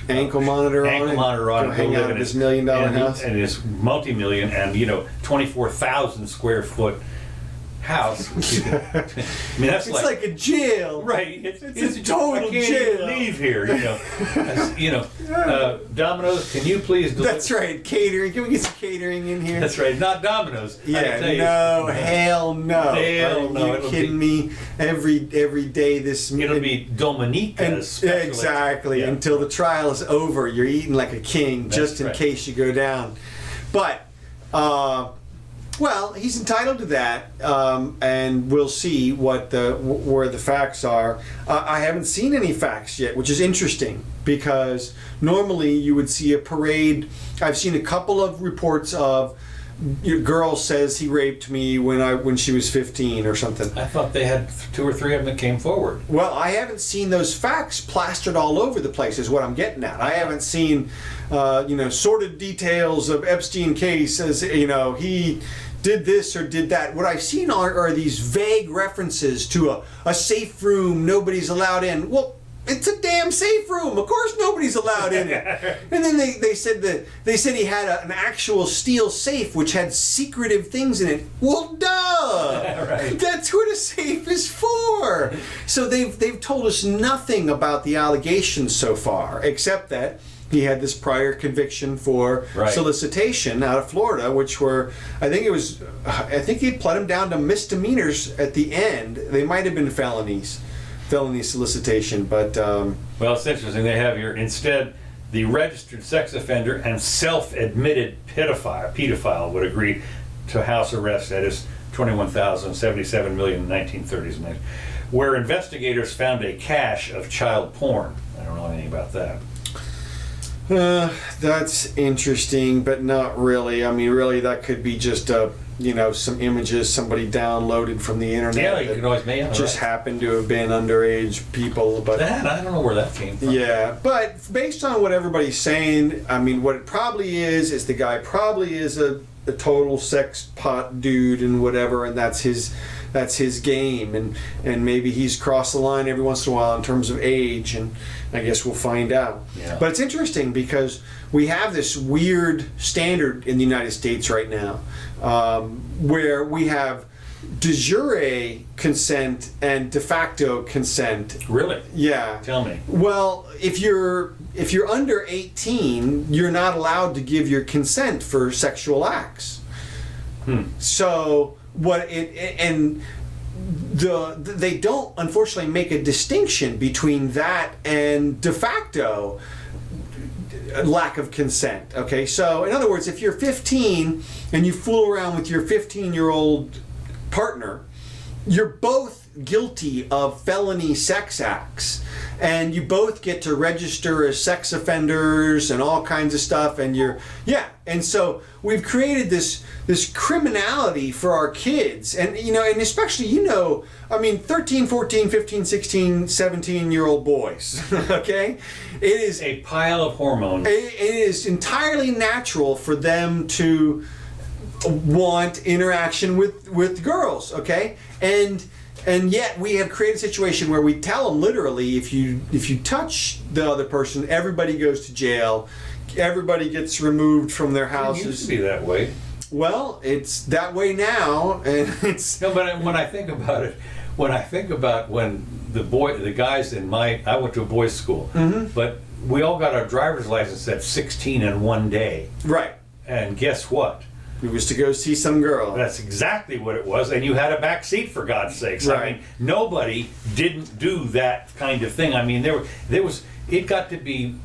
Ankle monitor on it. Go hang out at his $1 million house. and his multi-million and 24,000 square foot house. I mean, that's It's like a jail. right. It's a total I can't even jail. leave here. Domino's, can you please deliver? That's right. Catering. Can we get some catering in here? That's right. Not Domino's. I can tell you. No, hell no. Hell no. Are you kidding me? Every day this. It'll be Dominica's. Exactly. Yeah. Until the trial is over, you're eating like a king, just in right. case you go down. But. Well, he's entitled to that, and we'll see where the facts are. I haven't seen any facts yet, which is interesting because normally you would see a parade. I've seen a couple of reports of girl says he raped me when she was 15 or something. I thought they had 2 or 3 of them that came forward. Well, I haven't seen those facts plastered all over the place is what I'm getting at. I haven't seen, sordid details of Epstein case as, he did this or did that. What I've seen are these vague references to a safe room nobody's allowed in. Well, it's a damn safe room. Of course nobody's allowed in it. And then they said he had an actual steel safe which had secretive things in it. Well, duh. Right. That's what a safe is for. So they've told us nothing about the allegations so far, except that he had this prior conviction for solicitation out of Florida, which I think he pled him down to misdemeanors at the end. They might have been felony solicitation, but well, it's interesting. They have here instead the registered sex offender and self-admitted pedophile would agree to house arrest. That is $21,077 million in 1930s, where investigators found a cache of child porn. I don't know anything about that. That's interesting, but not really. I mean, really, that could be just some images somebody downloaded from the internet. Yeah, you that can always make just happened to have been underage people, but that I don't know where that came from. yeah, but based on what everybody's saying, I mean, what it probably is the guy probably is a total sex pot dude and whatever, and that's his game, and maybe he's crossed the line every once in a while in terms of age, and I guess we'll find out. Yeah. But it's interesting because we have this weird standard in the United States right now, where we have de jure consent and de facto consent. Really? Yeah. Tell me. Well, if you're under 18, you're not allowed to give your consent for sexual acts. So they don't unfortunately make a distinction between that and de facto lack of consent. Okay, so in other words, if you're 15 and you fool around with your 15-year-old partner, you're both guilty of felony sex acts, and you both get to register as sex offenders and all kinds of stuff, and and so we've created this criminality for our kids, and and especially 13, 14, 15, 16, 17-year-old boys. Okay, it is a pile of hormones. It is entirely natural for them to want interaction with girls, okay? And yet we have created a situation where we tell them literally, if you touch the other person, everybody goes to jail, everybody gets removed from their houses. It used to be that way. Well, it's that way now, and it's no. But when I think about it, when the guys I went to a boys' school, but we all got our driver's license at 16 in one day. Right. And guess what? It was to go see some girl. That's exactly what it was, and you had a back seat, for God's sakes. Right. I mean, nobody didn't do that kind of thing. I mean, it got to be,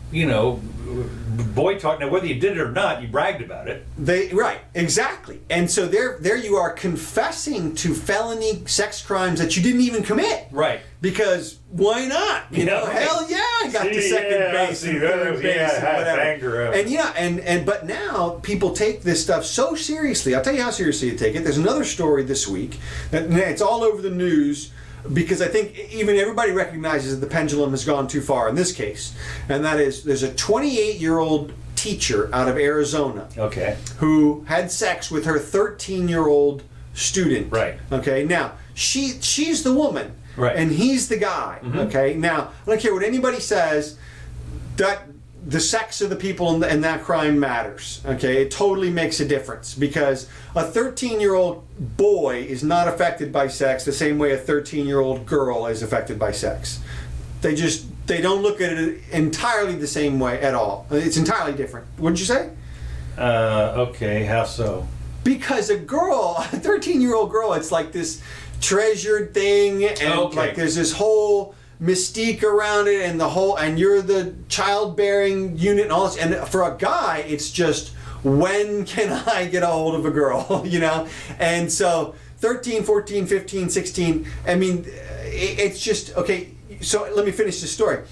boy talk. Now, whether you did it or not, you bragged about it. Right, exactly. And so there you are confessing to felony sex crimes that you didn't even commit. Right. Because why not? Hell yeah, I got to second base and third base and whatever. And but now people take this stuff so seriously. I'll tell you how seriously you take it. There's another story this week that it's all over the news, because I think even everybody recognizes that the pendulum has gone too far in this case. And that is, there's a 28-year-old teacher out of Arizona, okay, who had sex with her 13-year-old student. Right. Okay. Now she's the woman. Right. And he's the guy. Okay. Now I don't care what anybody says, that the sex of the people in that crime matters. Okay. It totally makes a difference, because a 13-year-old boy is not affected by sex the same way a 13-year-old girl is affected by sex. They don't look at it entirely the same way at all. It's entirely different. What'd you say? Okay. How so? Because a 13-year-old girl, it's like this treasured thing, and like there's this whole mystique around it, and you're the childbearing unit and all this. And for a guy, it's just, when can I get a hold of a girl? And so 13, 14, 15, 16, I mean, it's just, okay, so let me finish the story.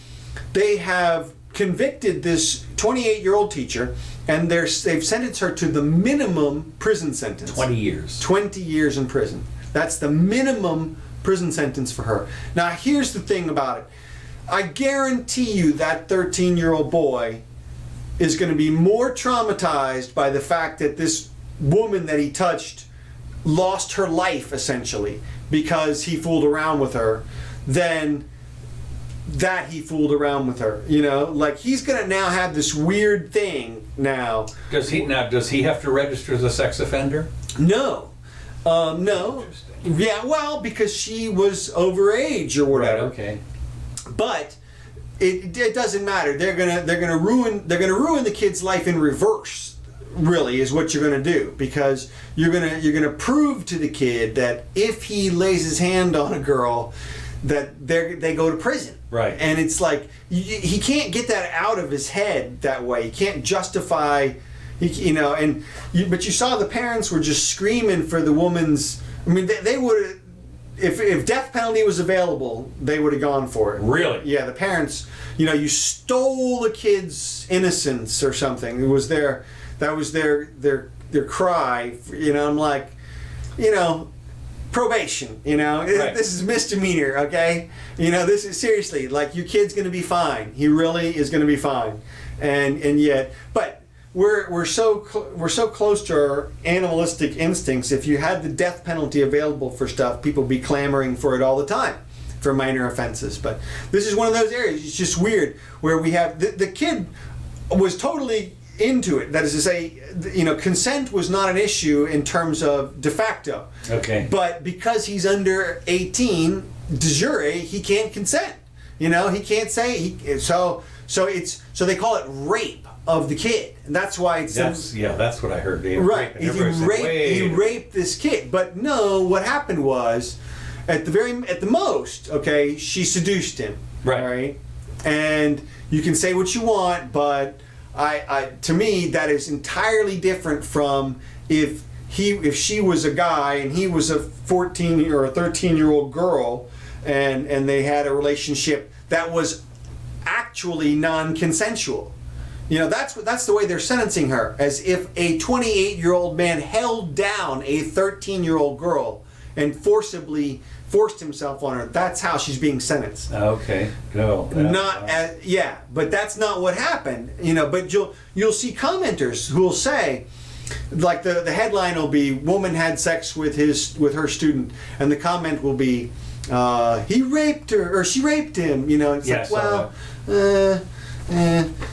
They have convicted this 28-year-old teacher, and they've sentenced her to the minimum prison sentence. 20 years. 20 years in prison. That's the minimum prison sentence for her. Now, here's the thing about it. I guarantee you that 13-year-old boy is going to be more traumatized by the fact that this woman that he touched lost her life, essentially, because he fooled around with her, than that he fooled around with her. Like, he's going to now have this weird thing now. Does he have to register as a sex offender? No. No. Yeah, well, because she was overage or whatever. Right, okay. But it doesn't matter. They're gonna ruin the kid's life in reverse. Really, is what you're gonna do, because you're gonna prove to the kid that if he lays his hand on a girl, that they go to prison. Right. And it's like he can't get that out of his head that way. He can't justify. But you saw the parents were just screaming for the woman's. I mean, they would, if death penalty was available, they would have gone for it. Really? Yeah, the parents, you stole the kid's innocence or something. That was their cry. I'm like, you know, probation, you know, Right. this is misdemeanor, okay? You know, this is seriously, like, your kid's gonna be fine. He really is gonna be fine. And yet, but we're so close to our animalistic instincts. If you had the death penalty available for stuff, people would be clamoring for it all the time for minor offenses. But this is one of those areas, it's just weird, where we have, the kid was totally into it. That is to say, you know, consent was not an issue in terms of de facto. Okay. But because he's under 18, de jure, he can't consent. You know, he can't say so they call it rape of the kid. And that's why it's That's what I heard. right. He He raped this kid. But no, what happened was at the most, okay, she seduced him. Right. All right. And you can say what you want, but to me, that is entirely different from if she was a guy and he was a 14 or a 13-year-old girl, and they had a relationship that was actually non-consensual. You know, that's the way they're sentencing her, as if a 28-year-old man held down a 13-year-old girl and forced himself on her. That's how she's being sentenced. Okay. No. But that's not what happened. You know, but you'll see commenters who will say, like the headline will be "Woman had sex with her student," and the comment will be, "He raped her" or "She raped him." You know, it's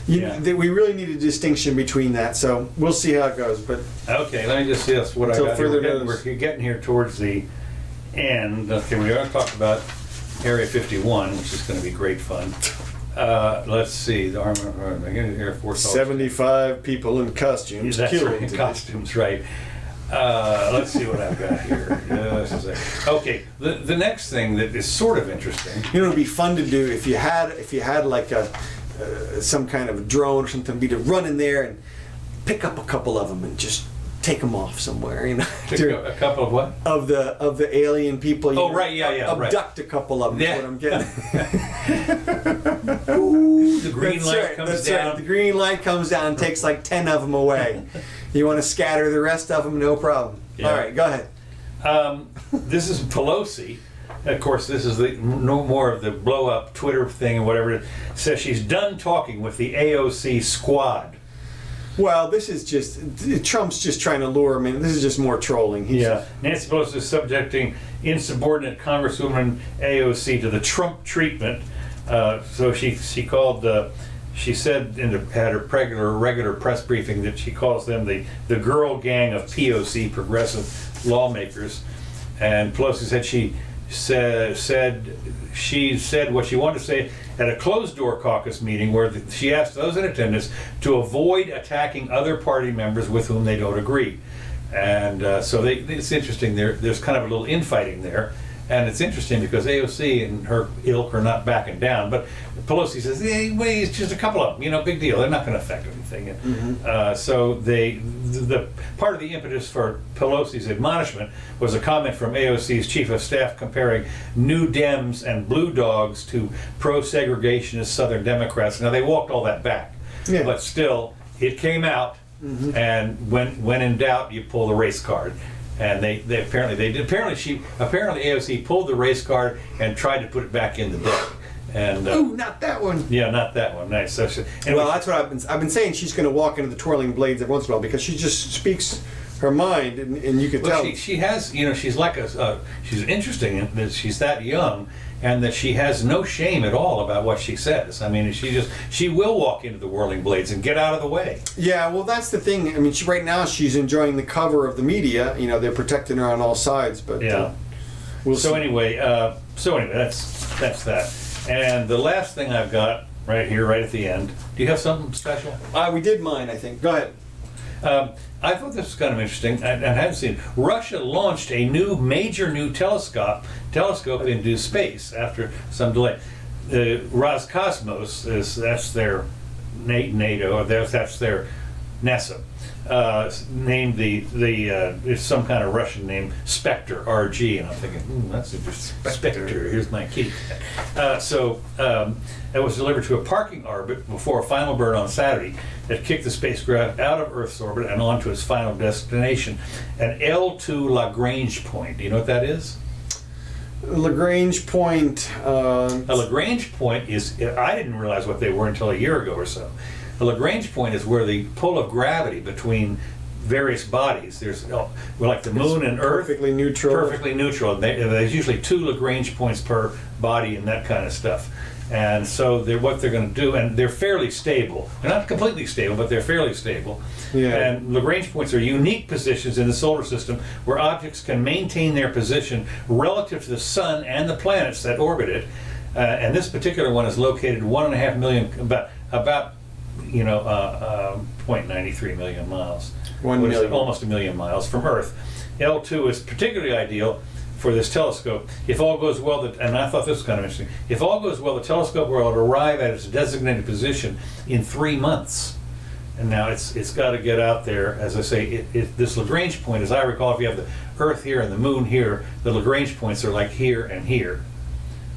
Yeah, we really need a distinction between that. So we'll see how it goes. But okay, let me just see what I Until got here. further We're notice. getting here towards the end. Okay, we are going to talk about Area 51, which is going to be great fun. Let's see, the Air Force. 75 people in costumes That's killed. right, costumes, right. Let's see what I've got here. Just a second. Okay, the next thing that is sort of interesting. You know, it'd be fun to do if you had like some kind of drone or something. Be to run in there and pick up a couple of them and just take them off somewhere. You know, A couple of what? of the alien people. You Oh, know, right, yeah, abduct a couple of them. Yeah. Is what I'm getting. Ooh, the green That's light right, comes that's down. Right. The green light comes down and takes like 10 of them away. You want to scatter the rest of them? No problem. Yeah. All right, go ahead. This is Pelosi. Of course, this is no more of the blow up Twitter thing and whatever. It says she's done talking with the AOC squad. Well, this is just Trump's just trying to lure him in. This is just more trolling. Nancy Pelosi is subjecting insubordinate Congresswoman AOC to the Trump treatment. So she called. She said had her regular press briefing that she calls them the girl gang of POC, progressive lawmakers. And Pelosi said she said what she wanted to say at a closed-door caucus meeting where she asked those in attendance to avoid attacking other party members with whom they don't agree. And so it's interesting. There's kind of a little infighting there. And it's interesting because AOC and her ilk are not backing down. But Pelosi says, hey, wait, it's just a couple of them. You know, big deal. They're not going to affect anything. So the part of the impetus for Pelosi's admonishment was a comment from AOC's chief of staff comparing New Dems and Blue Dogs to pro-segregationist Southern Democrats. Now, they walked all that back. Yeah. But still, it came out. And when in doubt, you pull the race card. And they apparently did. Apparently AOC pulled the race card and tried to put it back in the deck. And Ooh, not that one. yeah, not that one. Nice. So anyway, Well, that's what I've been saying. She's going to walk into the twirling blades every once in a while because she just speaks her mind, and you can tell. she has, you know, she's like she's interesting in that she's that young, and that she has no shame at all about what she says. I mean, she will walk into the whirling blades and get out of the way. Yeah, well, that's the thing. I mean, right now she's enjoying the cover of the media. You know, they're protecting her on all sides. But Yeah. we'll So see. anyway, that's that. And the last thing I've got right here, right at the end. Do you have something special? We did mine, I think. Go ahead. I thought this was kind of interesting. I hadn't seen it. Russia launched a major new telescope into space after some delay. The Roscosmos that's their NATO. That's their NASA named it's some kind of Russian name, Spectre, RG, and I'm thinking, that's interesting. Spectre, here's my key. It was delivered to a parking orbit before a final burn on Saturday that kicked the spacecraft out of Earth's orbit and onto its final destination, an L2 Lagrange point. Do you know what that is? Lagrange point. A Lagrange point is, I didn't realize what they were until a year ago or so. A Lagrange point is where the pull of gravity between various bodies, like the moon and Earth, perfectly neutral. Perfectly neutral. There's usually 2 Lagrange points per body and that kind of stuff. And so what they're going to do, and they're fairly stable. They're not completely stable, but they're fairly stable. Yeah. And Lagrange points are unique positions in the solar system where objects can maintain their position relative to the sun and the planets that orbit it. And this particular one is located 1.5 million, about 0.93 million miles. 1 million. Almost a million miles from Earth. L2 is particularly ideal for this telescope. If all goes well, and I thought this was kind of interesting, if all goes well, the telescope will arrive at its designated position in 3 months. And now it's got to get out there. As I say, this Lagrange point, as I recall, if you have the Earth here and the Moon here, the Lagrange points are like here and here.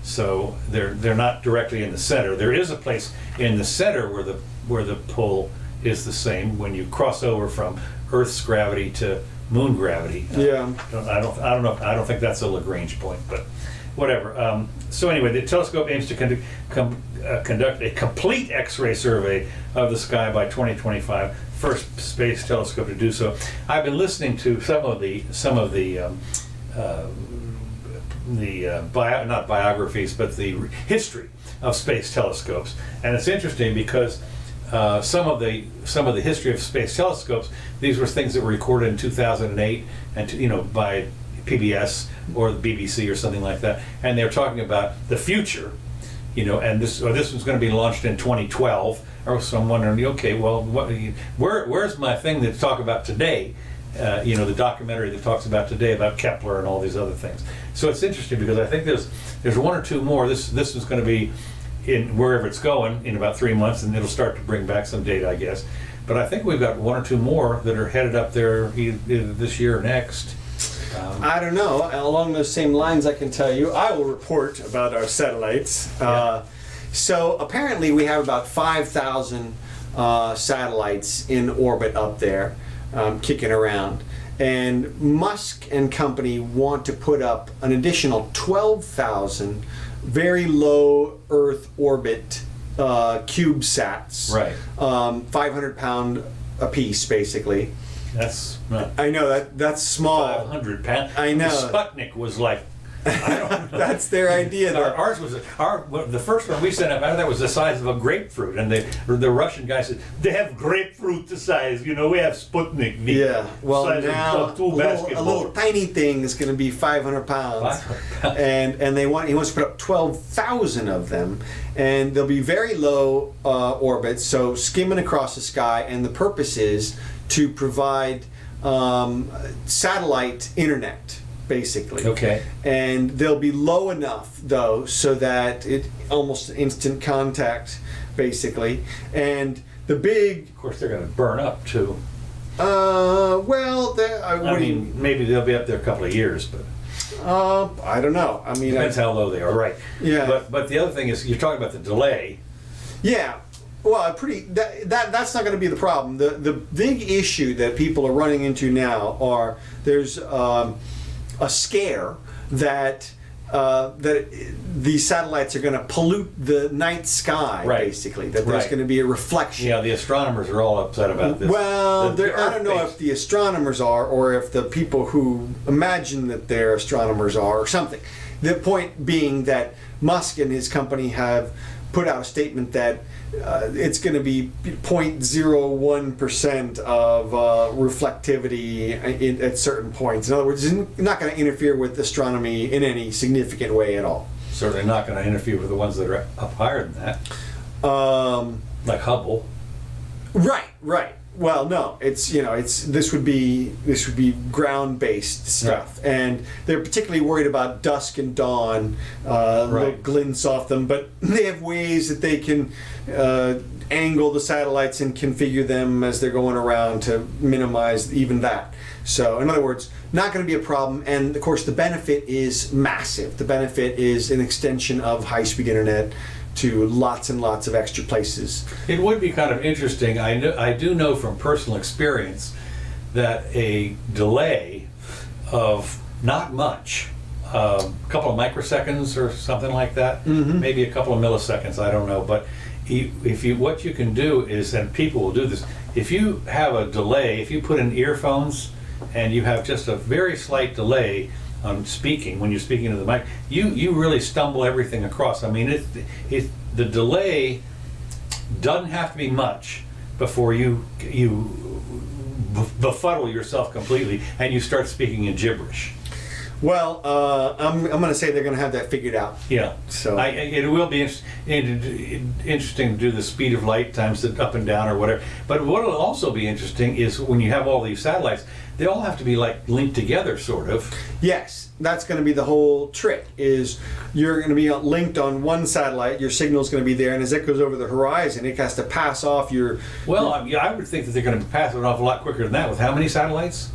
So they're not directly in the center. There is a place in the center where the pull is the same when you cross over from Earth's gravity to Moon gravity. Yeah. I don't know. I don't think that's a Lagrange point, but whatever. So anyway, the telescope aims to conduct a complete X-ray survey of the sky by 2025. First space telescope to do so. I've been listening to some of the not biographies, but the history of space telescopes, and it's interesting because some of the history of space telescopes, these were things that were recorded in 2008 and by PBS or the BBC or something like that, and they're talking about the future, and this one's going to be launched in 2012. So I'm wondering, okay, well, where's my thing to talk about today? The documentary that talks about today about Kepler and all these other things. So it's interesting because I think there's 1 or 2 more. This is going to be in wherever it's going in about 3 months, and it'll start to bring back some data, I guess. But I think we've got 1 or 2 more that are headed up there either this year or next. I don't know. Along those same lines, I can tell you, I will report about our satellites. Yeah. So apparently we have about 5,000 satellites in orbit up there, kicking around. And Musk and company want to put up an additional 12,000 very low Earth orbit CubeSats. Right. 500-pound a piece, basically. That's not. I know that's small. 500 pounds. I know. The Sputnik was like. I don't know. That's their idea. Ours was the first one we sent up out of that was the size of a grapefruit, and the Russian guy said they have grapefruit the size. We have Sputnik. Yeah. Well, size now of 2 basketballs. a little tiny thing is going to be 500 pounds. 500 pounds. And he wants to put up 12,000 of them, and they'll be very low orbits, so skimming across the sky. And the purpose is to provide satellite internet, basically. Okay. And they'll be low enough, though, so that it almost instant contact, basically. And the big. Of course, they're going to burn up too. Well, maybe they'll be up there a couple of years, but. I don't know. I mean, Depends how low they are, right? Yeah. But the other thing is, you're talking about the delay. Yeah. Well, that's not going to be the problem. The big issue that people are running into now there's a scare that these satellites are going to pollute the night sky, Right. basically. That there's Right. going to be a reflection. Yeah, the astronomers are all upset about this. Well, The I don't know Earth-based- if the astronomers are, or if the people who imagine that they're astronomers are, or something. The point being that Musk and his company have put out a statement that it's going to be 0.01% of reflectivity at certain points. In other words, it's not going to interfere with astronomy in any significant way at all. Certainly not going to interfere with the ones that are up higher than that, like Hubble. Right. Well, no, this would be ground based stuff, and they're particularly worried about dusk and dawn, little glints off them. But they have ways that they can angle the satellites and configure them as they're going around to minimize even that. So, in other words, not going to be a problem. And of course, the benefit is massive. The benefit is an extension of high-speed internet to lots and lots of extra places. It would be kind of interesting. I do know from personal experience that a delay of not much, a couple of microseconds or something like that, maybe a couple of milliseconds, I don't know. But what you can do is, and people will do this, if you have a delay, if you put in earphones and you have just a very slight delay on speaking, when you're speaking into the mic, you really stumble everything across. I mean, the delay doesn't have to be much before you befuddle yourself completely and you start speaking in gibberish. Well, I'm going to say they're going to have that figured out. Yeah. So it will be interesting to do the speed of light times the up and down or whatever. But what will also be interesting is when you have all these satellites, they all have to be like linked together, sort of. Yes, that's going to be the whole trick. Is you're going to be linked on one satellite, your signal's going to be there, and as it goes over the horizon, it has to pass off your. Well, I would think that they're going to pass it off a lot quicker than that. With how many satellites?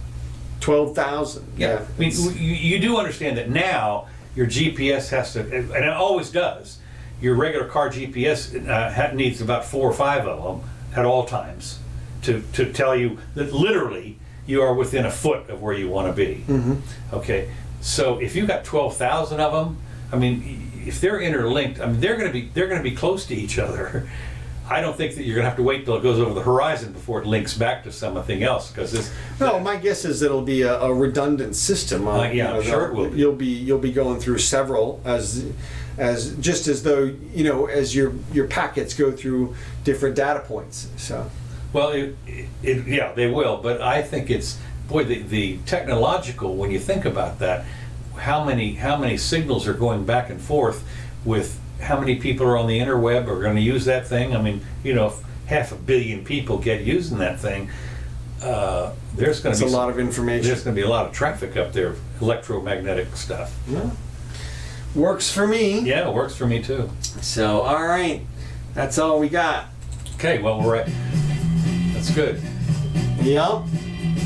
12,000. Yeah. I mean, you do understand that now your GPS has to, and it always does. Your regular car GPS needs about 4 or 5 of them at all times to tell you that literally you are within a foot of where you want to be. Okay, so if you got 12,000 of them, I mean, if they're interlinked, I mean, they're going to be close to each other. I don't think that you're going to have to wait till it goes over the horizon before it links back to something else, because this. No, my guess is it'll be a redundant system. Yeah, I'm sure it will be. You'll be going through several as just as though as your packets go through different data points. So. Well, yeah, they will, but I think it's the technological. When you think about that, how many signals are going back and forth with how many people are on the interweb are going to use that thing? I mean, if 500 million people get using that thing, there's going to be a lot of information. There's going to be a lot of traffic up there, electromagnetic stuff. Yeah. Works for me. Yeah, it works for me too. So, all right, that's all we got. Okay, well, that's good. Yep.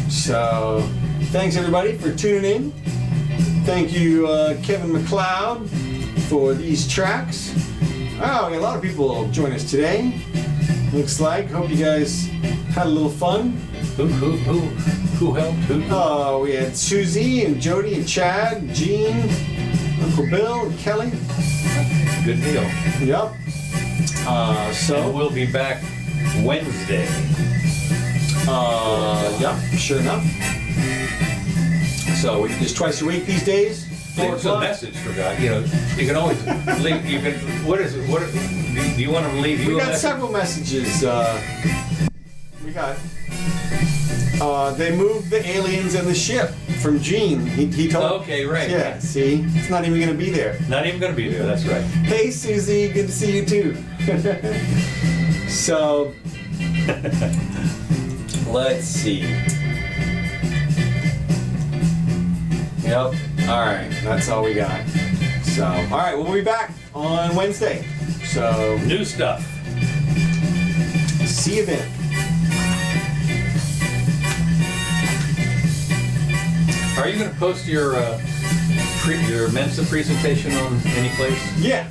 So, thanks everybody for tuning in. Thank you, Kevin MacLeod, for these tracks. Oh, a lot of people join us today. Looks like. Hope you guys had a little fun. Who helped? Who? Oh, we had Susie and Jody and Chad, Gene, Uncle Bill and Kelly. Good deal. Yep. So and we'll be back Wednesday. Yep, sure enough. So we do this twice a week these days. Leave a message for God. You can always leave. You can. What is it? What do you want to leave? We got several messages. We got. They moved the aliens and the ship from Gene. He told. Okay, right. Yeah. See, it's not even going to be there. Not even going to be there. That's right. Hey, Susie. Good to see you too. So. Let's see. Yep. All right. That's all we got. So, all right. We'll be back on Wednesday. So, new stuff. See you then. Are you going to post your Mensa presentation on any place? Yeah.